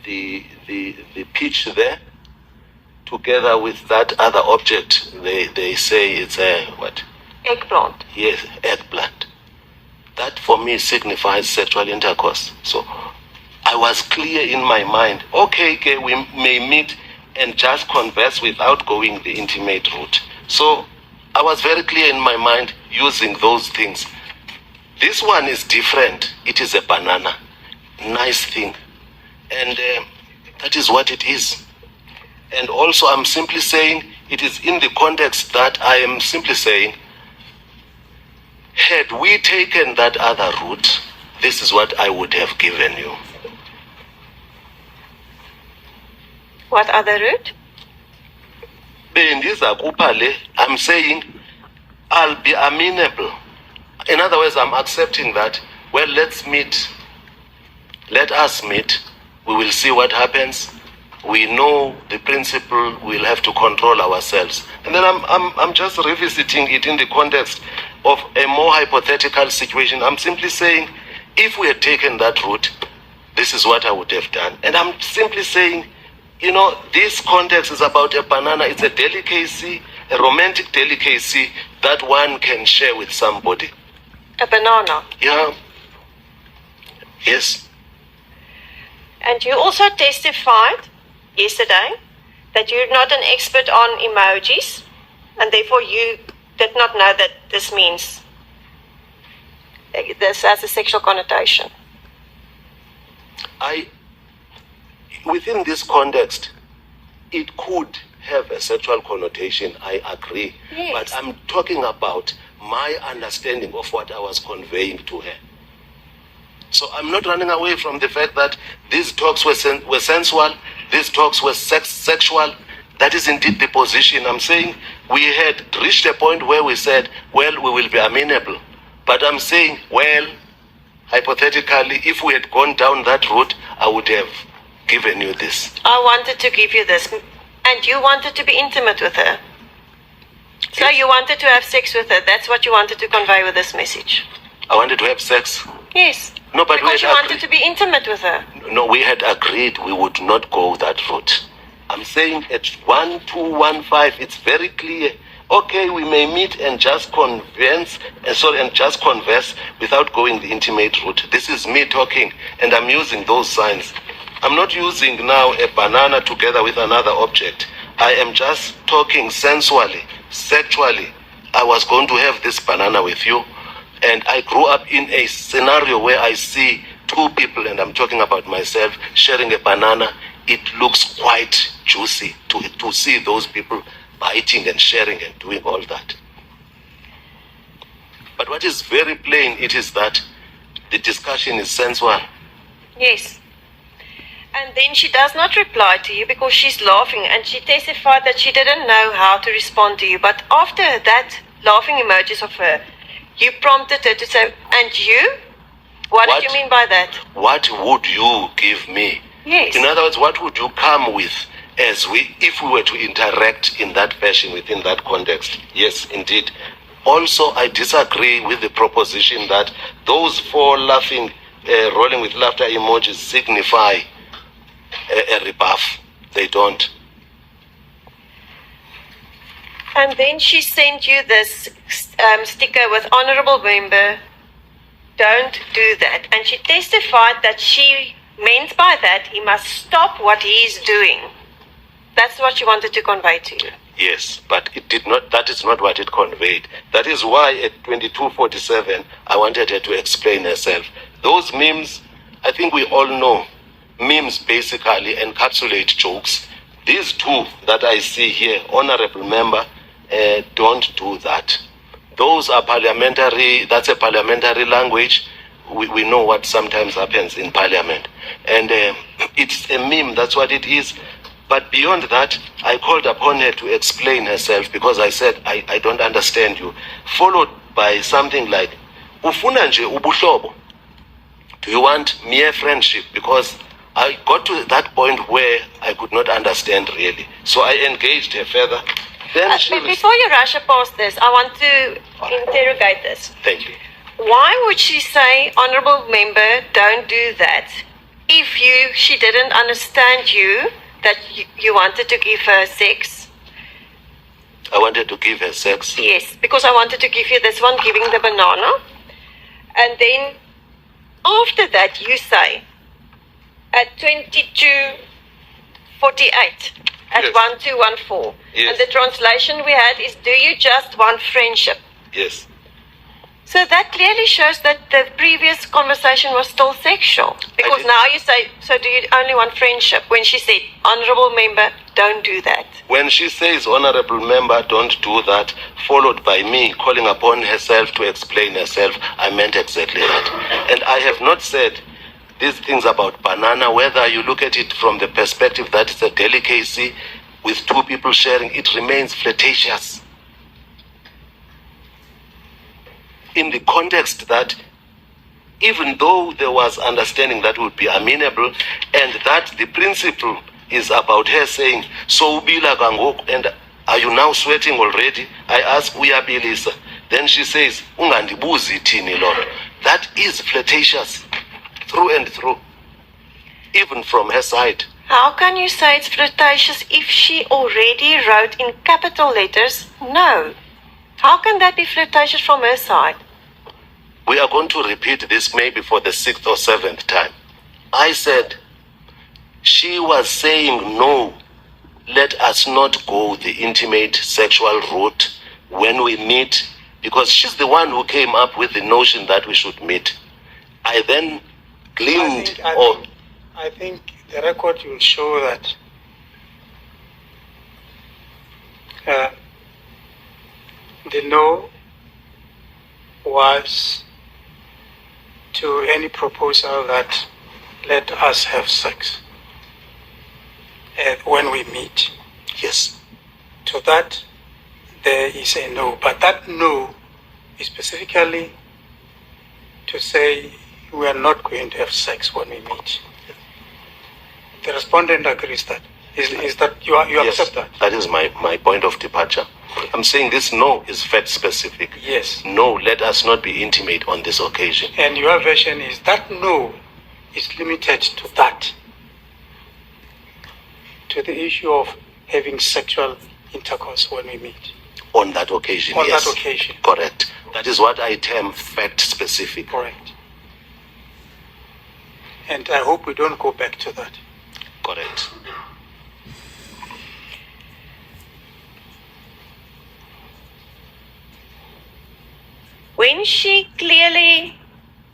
the pitch there, together with that other object, they say it's a what? Eggplant. Yes, eggplant. That for me signifies sexual intercourse. So I was clear in my mind, okay, we may meet and just converse without going the intimate route. So I was very clear in my mind using those things. This one is different. It is a banana. Nice thing. And that is what it is. And also I'm simply saying, it is in the context that I am simply saying, had we taken that other route, this is what I would have given you. What other route? I'm saying I'll be amenable. In other words, I'm accepting that, well, let's meet. Let us meet. We will see what happens. We know the principle, we'll have to control ourselves. And then I'm just revisiting it in the context of a more hypothetical situation. I'm simply saying, if we had taken that route, this is what I would have done. And I'm simply saying, you know, this context is about a banana. It's a delicacy, a romantic delicacy that one can share with somebody. A banana. Yeah. Yes. And you also testified yesterday that you're not an expert on emojis, and therefore you did not know that this means, this has a sexual connotation. Within this context, it could have a sexual connotation, I agree. Yes. But I'm talking about my understanding of what I was conveying to her. So I'm not running away from the fact that these talks were sensual, these talks were sexual. That is indeed the position. I'm saying we had reached a point where we said, well, we will be amenable. But I'm saying, well, hypothetically, if we had gone down that route, I would have given you this. I wanted to give you this, and you wanted to be intimate with her. So Yes. you wanted to have sex with her. That's what you wanted to convey with this message. I wanted to have sex. Yes. No, but Because you we had wanted to be intimate with her. No, we had agreed we would not go that route. I'm saying at 1215, it's very clear. Okay, we may meet and just converse without going the intimate route. This is me talking, and I'm using those signs. I'm not using now a banana together with another object. I am just talking sensually, sexually. I was going to have this banana with you, and I grew up in a scenario where I see two people, and I'm talking about myself, sharing a banana. It looks quite juicy to see those people biting and sharing and doing all that. But what is very plain, it is that the discussion is sensual. Yes. And then she does not reply to you because she's laughing, and she testified that she didn't know how to respond to you. But after that laughing emojis of her, you prompted her to say, and you? What did you mean by that? What would you give me? Yes. In other words, what would you come with if we were to interact in that fashion within that context? Yes, indeed. Also, I disagree with the proposition that those four laughing, rolling with laughter emojis signify a rebuff. They don't. And then she sent you this sticker with honorable member, don't do that. And she testified that she meant by that he must stop what he is doing. That's what she wanted to convey to you. Yes, but it did not. That is not what it conveyed. That is why at 22:47, I wanted her to explain herself. Those memes, I think we all know, memes basically encapsulate jokes. These two that I see here, honorable member, don't do that. Those are parliamentary, that's a parliamentary language. We know what sometimes happens in parliament. And it's a meme, that's what it is. But beyond that, I called upon her to explain herself because I said, I don't understand you. Followed by something like, Ufuna nje ubuhlobo. Do you want mere friendship? Because I got to that point where I could not understand really. So I engaged her further. Then before you rush past this, I want to interrogate this. Thank you. Why would she say, honorable member, don't do that? If she didn't understand you, that you wanted to give her sex? I wanted to give her sex? Yes, because I wanted to give you this one, giving the banana. And then after that, you say, at 22:48, at Yes. 1214. Yes. And the translation we had is, do you just want friendship? Yes. So that clearly shows that the previous conversation was still sexual. Because now you say, so do you only want friendship? When she said, honorable member, don't do that. When she says, honorable member, don't do that, followed by me calling upon herself to explain herself, I meant exactly that. And I have not said these things about banana, whether you look at it from the perspective that it's a delicacy with two people sharing, it remains flirtatious. In the context that even though there was understanding that would be amenable and that the principle is about her saying, so ubila kangoku, and are you now sweating already? I ask, uyabilisa. Then she says, ungandibuzi thini lolo. That is flirtatious through and through, even from her side. How can you say it's flirtatious if she already wrote in capital letters, no? How can that be flirtatious from her side? We are going to repeat this maybe for the 6th or 7th time. I said, she was saying, no, let us not go the intimate sexual route when we meet, because she's the one who came up with the notion that we should meet. I then gleaned I think the record will show that the no was to any proposal that let us have sex when we meet. Yes. To that, there is a no. But that no is specifically to say we are not going to have sex when we meet. The respondent agrees that. Is that you Yes, accept that? that is my point of departure. I'm saying this no is fact specific. Yes. No, let us not be intimate on this occasion. And your version is that no is limited to that, to the issue of having sexual intercourse when we meet. On that occasion, On yes. that occasion. Correct. That is what I term fact specific. Correct. And I hope we don't go back to that. Correct. When she clearly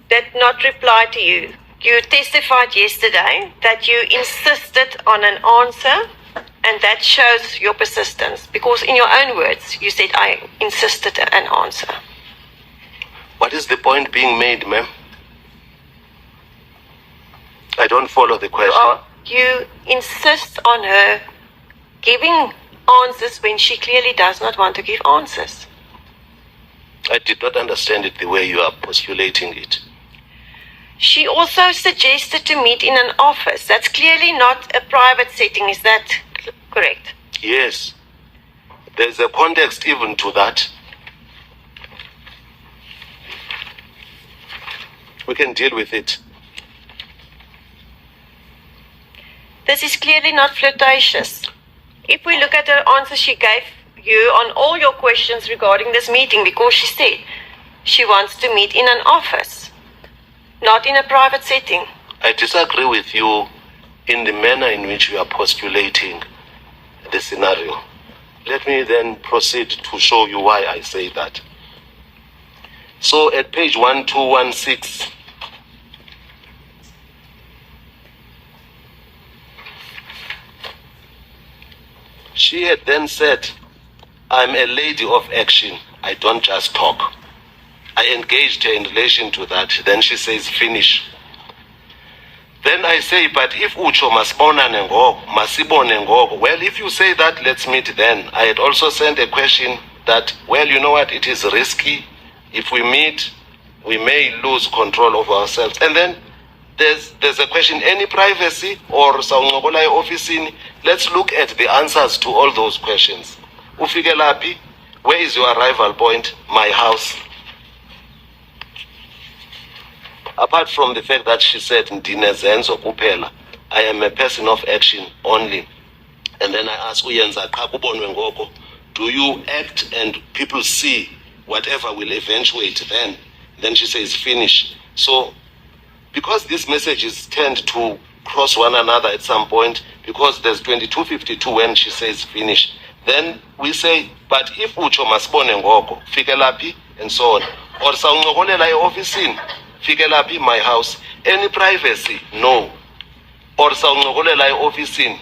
did not reply to you, you testified yesterday that you insisted on an answer, and that shows your persistence. Because in your own words, you said, I insisted on an answer. What is the point being made, ma'am? I don't follow the question. You insist on her giving answers when she clearly does not want to give answers. I did not understand it the way you are postulating it. She also suggested to meet in an office. That's clearly not a private setting. Is that correct? Yes. There's a context even to that. We can deal with it. This is clearly not flirtatious. If we look at the answer she gave you on all your questions regarding this meeting, because she said she wants to meet in an office, not in a private setting. I disagree with you in the manner in which you are postulating the scenario. Let me then proceed to show you why I say that. So at page 1216, she had then said, I'm a lady of action. I don't just talk. I engaged her in relation to that. Then she says, finish. Then I say, but if ucho masibonane ngoku, masibone ngoku. Well, if you say that, let's meet then. I had also sent a question that, well, you know what, it is risky. If we meet, we may lose control of ourselves. And then there's a question, any privacy or sawuncokola officini? Let's look at the answers to all those questions. Ufike laphi? Where is your arrival point? My house. Apart from the fact that she said, Ndinezenzo kuphela, I am a person of action only. And then I ask, Uyenza qha kubonwe ngoko, do you act and people see whatever will eventuate then? Then she says, finish. So, because these messages tend to cross one another at some point, because there's 2252 when she says finish, then we say, but if ucho masibone ngoko, fike laphi, and so on. Or sawuncokolela e-officini, fike laphi, my house. Any privacy? No. Or sawuncokolela e-officini,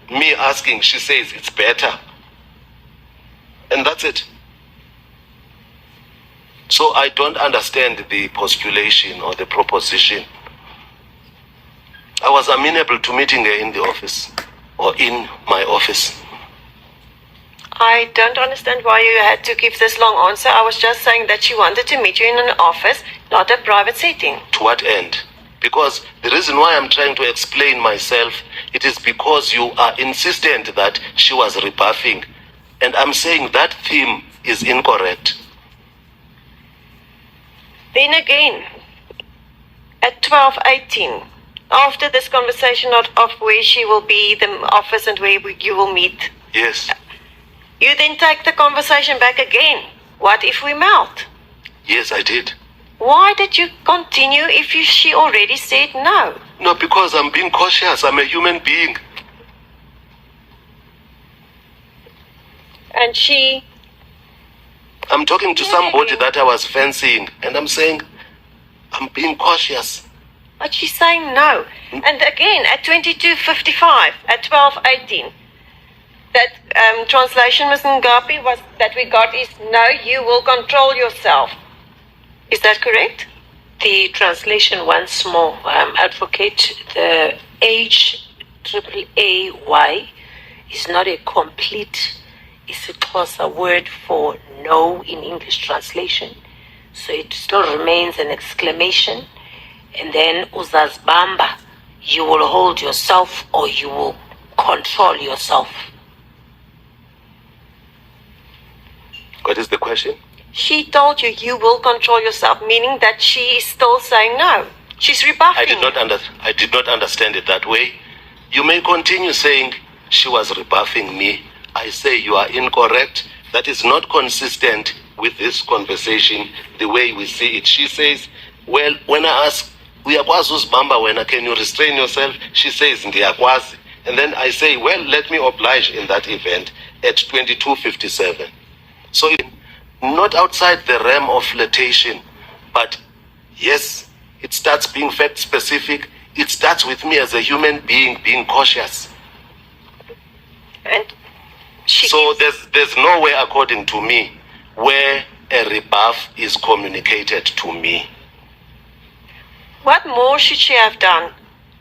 me asking, she says it's better. And that's it. So I don't understand the postulation or the proposition. I was amenable to meeting her in the office or in my office. I don't understand why you had to give this long answer. I was just saying that she wanted to meet you in an office, not a private setting. To what end? Because the reason why I'm trying to explain myself, it is because you are insistent that she was rebuffing. And I'm saying that theme is incorrect. Then again, at 12:18, after this conversation of where she will be, the office and where you will meet. Yes. You then take the conversation back again. What if we melt? Yes, I did. Why did you continue if she already said no? No, because I'm being cautious. I'm a human being. And she... I'm talking to somebody that I was fancying, and I'm saying, I'm being cautious. But she's saying no. And again, at 22:55, at 12:18, that translation, Ms. Ngapi, was that we got is, no, you will control yourself. Is that correct? The translation once more, advocate, the HAAAY is not a complete, it's a closer word for no in English translation. So it still remains an exclamation. And then uzazbamba, you will hold yourself or you will control yourself. What is the question? She told you, you will control yourself, meaning that she is still saying no. She's rebuffing. I did not understand it that way. You may continue saying she was rebuffing me. I say you are incorrect. That is not consistent with this conversation, the way we see it. She says, well, when I ask, uyakwazi uzibamba wena, can you restrain yourself? She says, ndiyakwazi. And then I say, well, let me oblige in that event at 22:57. So not outside the realm of flirtation, but yes, it starts being fact specific. It starts with me as a human being being cautious. And So there's no way, according to me, where a rebuff is communicated to me. what more should she have done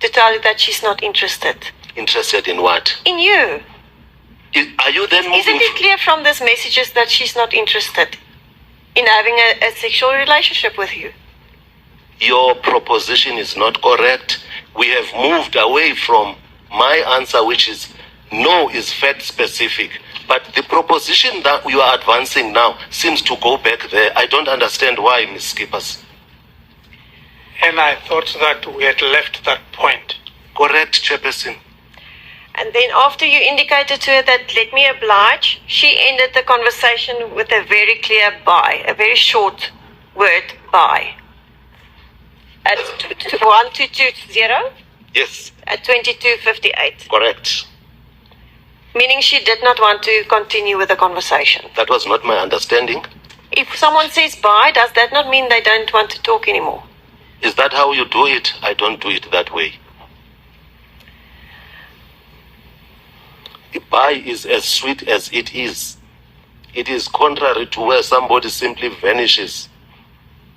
to tell you that she's not interested? Interested in what? In you. Are you then moving? Isn't it clear from these messages that she's not interested in having a sexual relationship with you? Your proposition is not correct. We have moved away from my answer, which is no is fact specific. But the proposition that you are advancing now seems to go back there. I don't understand why, Ms. Skippers. And I thought that we had left that point. Correct, Chairperson. And then after you indicated to her that let me oblige, she ended the conversation with a very clear bye, a very short word bye. At 1220 Yes, at 22:58. correct. Meaning she did not want to continue with the conversation. That was not my understanding. If someone says bye, does that not mean they don't want to talk anymore? Is that how you do it? I don't do it that way. Bye is as sweet as it is. It is contrary to where somebody simply vanishes,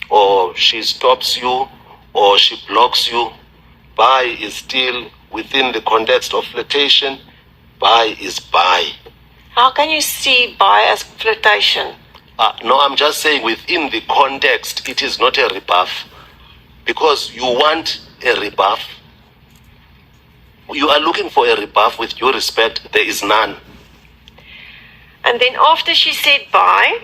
or she stops you, or she blocks you. Bye is still within the context of flirtation. Bye is bye. How can you see bye as flirtation? No, I'm just saying within the context, it is not a rebuff. Because you want a rebuff. You are looking for a rebuff. With due respect, there is none. And then after she said bye,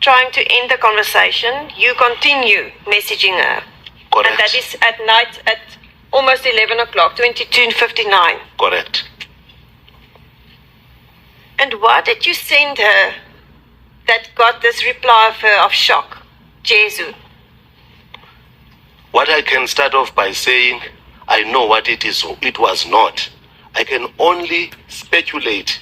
trying to end the conversation, you continue messaging her. Correct. And that is at night at almost 11 o'clock, 22:59. Correct. And what did you send her that got this reply of her of shock? Jesu. What I can start off by saying, I know what it is. It was not. I can only speculate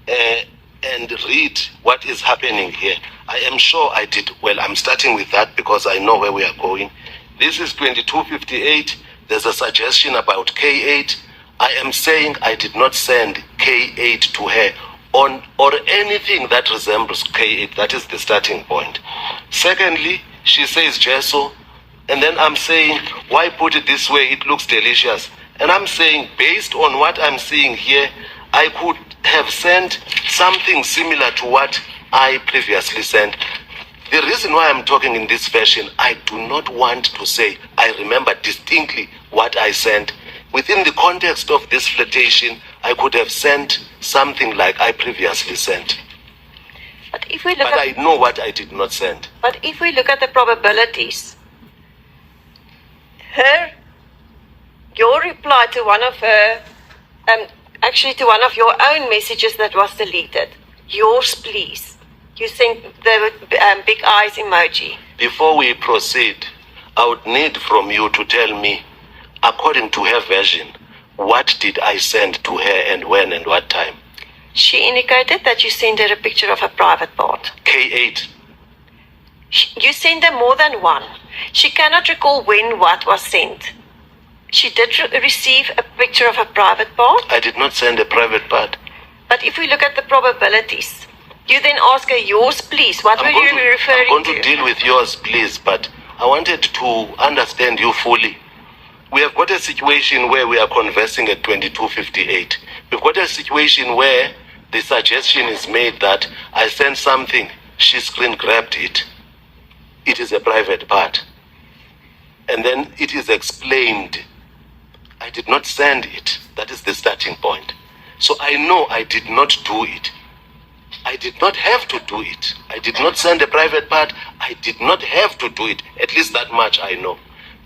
and read what is happening here. I am sure I did. Well, I'm starting with that because I know where we are going. This is 22:58. There's a suggestion about K8. I am saying I did not send K8 to her or anything that resembles K8. That is the starting point. Secondly, she says Jesu. And then I'm saying, why put it this way? It looks delicious. And I'm saying, based on what I'm seeing here, I could have sent something similar to what I previously sent. The reason why I'm talking in this fashion, I do not want to say I remember distinctly what I sent. Within the context of this flirtation, I could have sent something like I previously sent. But if we look But I know what I did not send. But if we look at the probabilities, your reply to one of her, actually to one of your own messages that was deleted, yours please, you sent the big eyes emoji. Before we proceed, I would need from you to tell me, according to her version, what did I send to her and when and what time? She indicated that you sent her a picture of a private part. K8. You sent her more than one. She cannot recall when what was sent. She did receive a picture of a private part. I did not send a private part. But if we look at the probabilities, you then ask her yours, please. What were you referring to? I'm going to deal with yours, please, but I wanted to understand you fully. We have got a situation where we are conversing at 22:58. We've got a situation where the suggestion is made that I sent something, she screen grabbed it. It is a private part. And then it is explained. I did not send it. That is the starting point. So I know I did not do it. I did not have to do it. I did not send a private part. I did not have to do it. At least that much I know.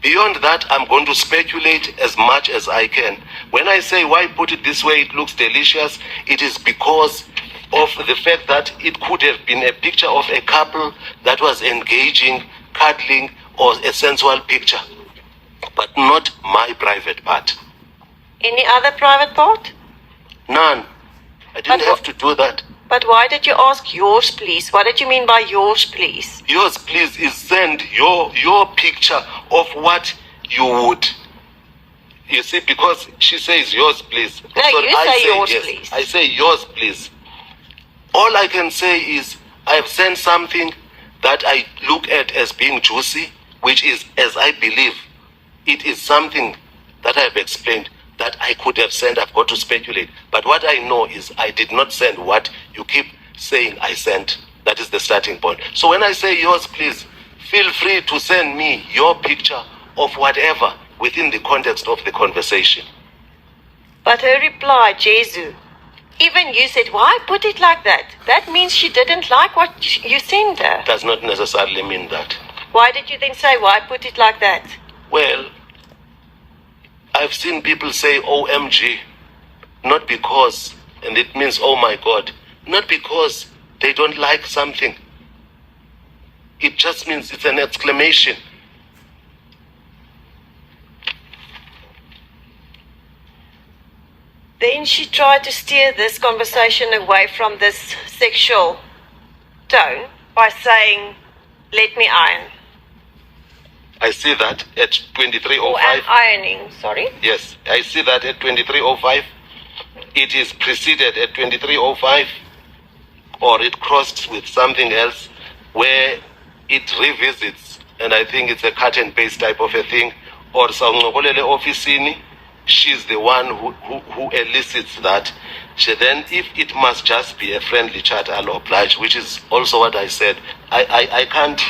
Beyond that, I'm going to speculate as much as I can. When I say why put it this way, it looks delicious, it is because of the fact that it could have been a picture of a couple that was engaging, cuddling, or a sensual picture, but not my private part. Any other private part? None. I didn't have to do that. But why did you ask yours, please? What did you mean by yours, please? Yours, please, is send your picture of what you would. You see, because she says yours, please. No, Sorry, you I say yours, yes. please. I say yours, please. All I can say is I've sent something that I look at as being juicy, which is, as I believe, it is something that I've explained that I could have sent. I've got to speculate. But what I know is I did not send what you keep saying I sent. That is the starting point. So when I say yours, please, feel free to send me your picture of whatever within the context of the conversation. But her reply, Jesu, even you said, why put it like that? That means she didn't like what you sent her. Does not necessarily mean that. Why did you then say, why put it like that? Well, I've seen people say OMG, not because, and it means oh my God, not because they don't like something. It just means it's an exclamation. Then she tried to steer this conversation away from this sexual tone by saying, let me iron. I see that at Or 23:05. am ironing, sorry. Yes, I see that at 23:05. It is preceded at 23:05, or it crossed with something else where it revisits, and I think it's a cut and paste type of a thing. Or sawuncokolele ofisini, she's the one who elicits that. Then if it must just be a friendly chat, I'll oblige, which is also what I said. I can't.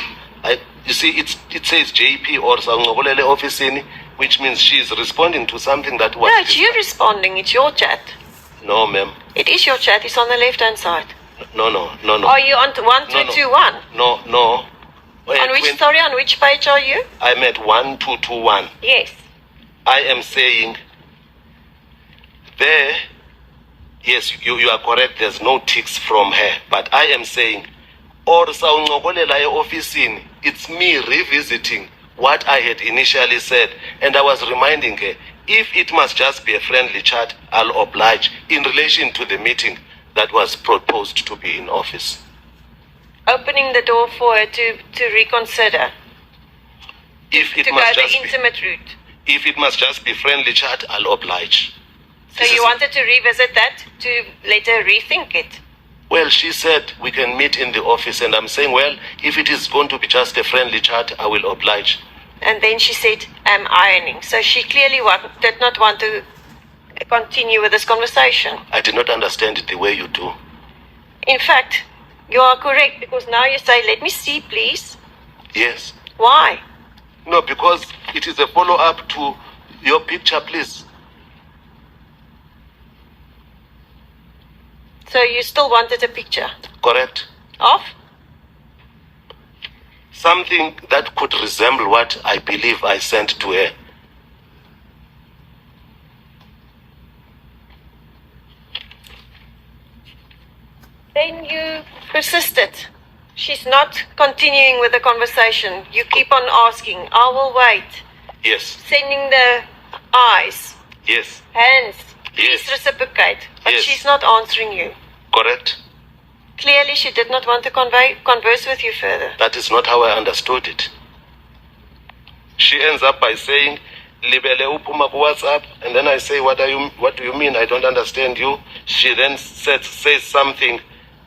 You see, it says JP or sawuncokolele ofisini, which means she's responding to something that was. No, it's you responding. It's your chat. No, ma'am. It is your chat. It's on the left-hand side. No. Are you on 1221? No. On which page are you? I'm at 1221. Yes. I am saying there, yes, you are correct, there's no ticks from her, but I am saying, or sawuncokolela ofisini, it's me revisiting what I had initially said, and I was reminding her, if it must just be a friendly chat, I'll oblige in relation to the meeting that was proposed to be in office. Opening the door for her to reconsider. If it to must go just the intimate route. If it must just be friendly chat, I'll oblige. So you wanted to revisit that to let her rethink it? Well, she said we can meet in the office, and I'm saying, well, if it is going to be just a friendly chat, I will oblige. And then she said, I'm ironing. So she clearly did not want to continue with this conversation. I did not understand it the way you do. In fact, you are correct, because now you say, let me see, please. Yes. Why? No, because it is a follow-up to your picture, please. So you still wanted a picture? Correct. Of? Something that could resemble what I believe I sent to her. Then you persisted. She's not continuing with the conversation. You keep on asking, I will wait. Yes. Sending the eyes, Yes. hands, please Yes. reciprocate. But Yes. she's not answering you. Correct. Clearly she did not want to converse with you further. That is not how I understood it. She ends up by saying, Libele upuma ku WhatsApp, and then I say, what do you mean? I don't understand you. She then says something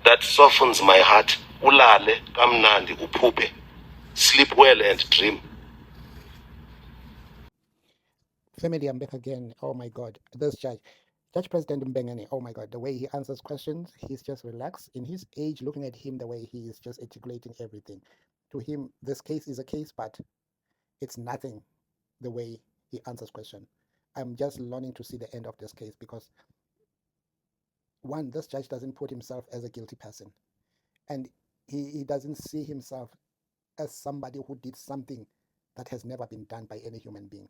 that softens my heart. Ulale kamnandi uphupe. Sleep well and dream. Family, I'm back again. Oh my God, this Judge President Mbenenge, oh my God, the way he answers questions, he's just relaxed. In his age, looking at him, the way he is just articulating everything. To him, this case is a case, but it's nothing the way he answers question. I'm just longing to see the end of this case because, one, this judge doesn't put himself as a guilty person. And he doesn't see himself as somebody who did something that has never been done by any human being.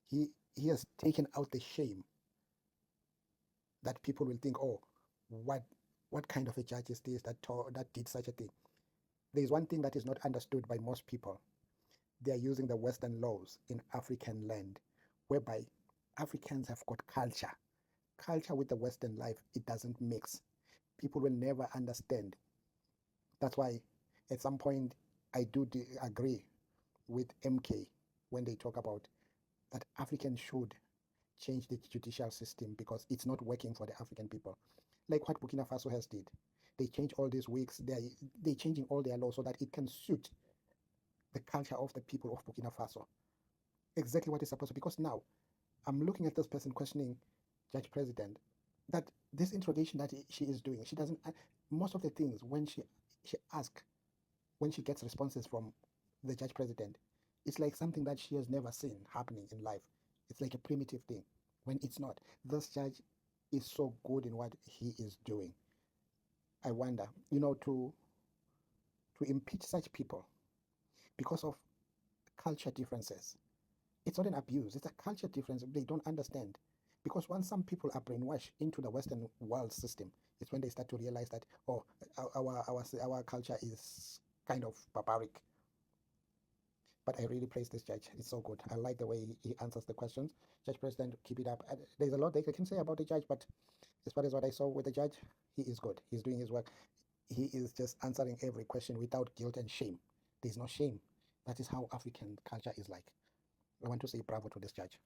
He has taken out the shame that people will think, oh, what kind of a judge is this that did such a thing? There is one thing that is not understood by most people. They are using the Western laws in African land, whereby Africans have got culture. Culture with the Western life, it doesn't mix. people will never understand. That's why at some point I do agree with MK when they talk about that Africans should change the judicial system because it's not working for the African people. Like what Burkina Faso has did. They change all these weeks, they changing all their laws so that it can suit the culture of the people of Burkina Faso. Exactly what is supposed to, because now I'm looking at this person questioning Judge President that this interrogation that she is doing, she doesn't most of the things when she asks, when she gets responses from the Judge President, it's like something that she has never seen happening in life. It's like a primitive thing when it's not. This judge is so good in what he is doing. I wonder, to impeach such people because of culture differences. It's not an abuse, it's a culture difference they don't understand. Because once some people are brainwashed into the Western world system, it's when they start to realize that, oh, our culture is kind of barbaric. But I really praise this judge. It's so good. I like the way he answers the questions. Judge President, keep it up. There's a lot they can say about the judge, but as far as what I saw with the judge, he is good. He's doing his work. He is just answering every question without guilt and shame. There's no shame. That is how African culture is like. I want to say bravo to this judge.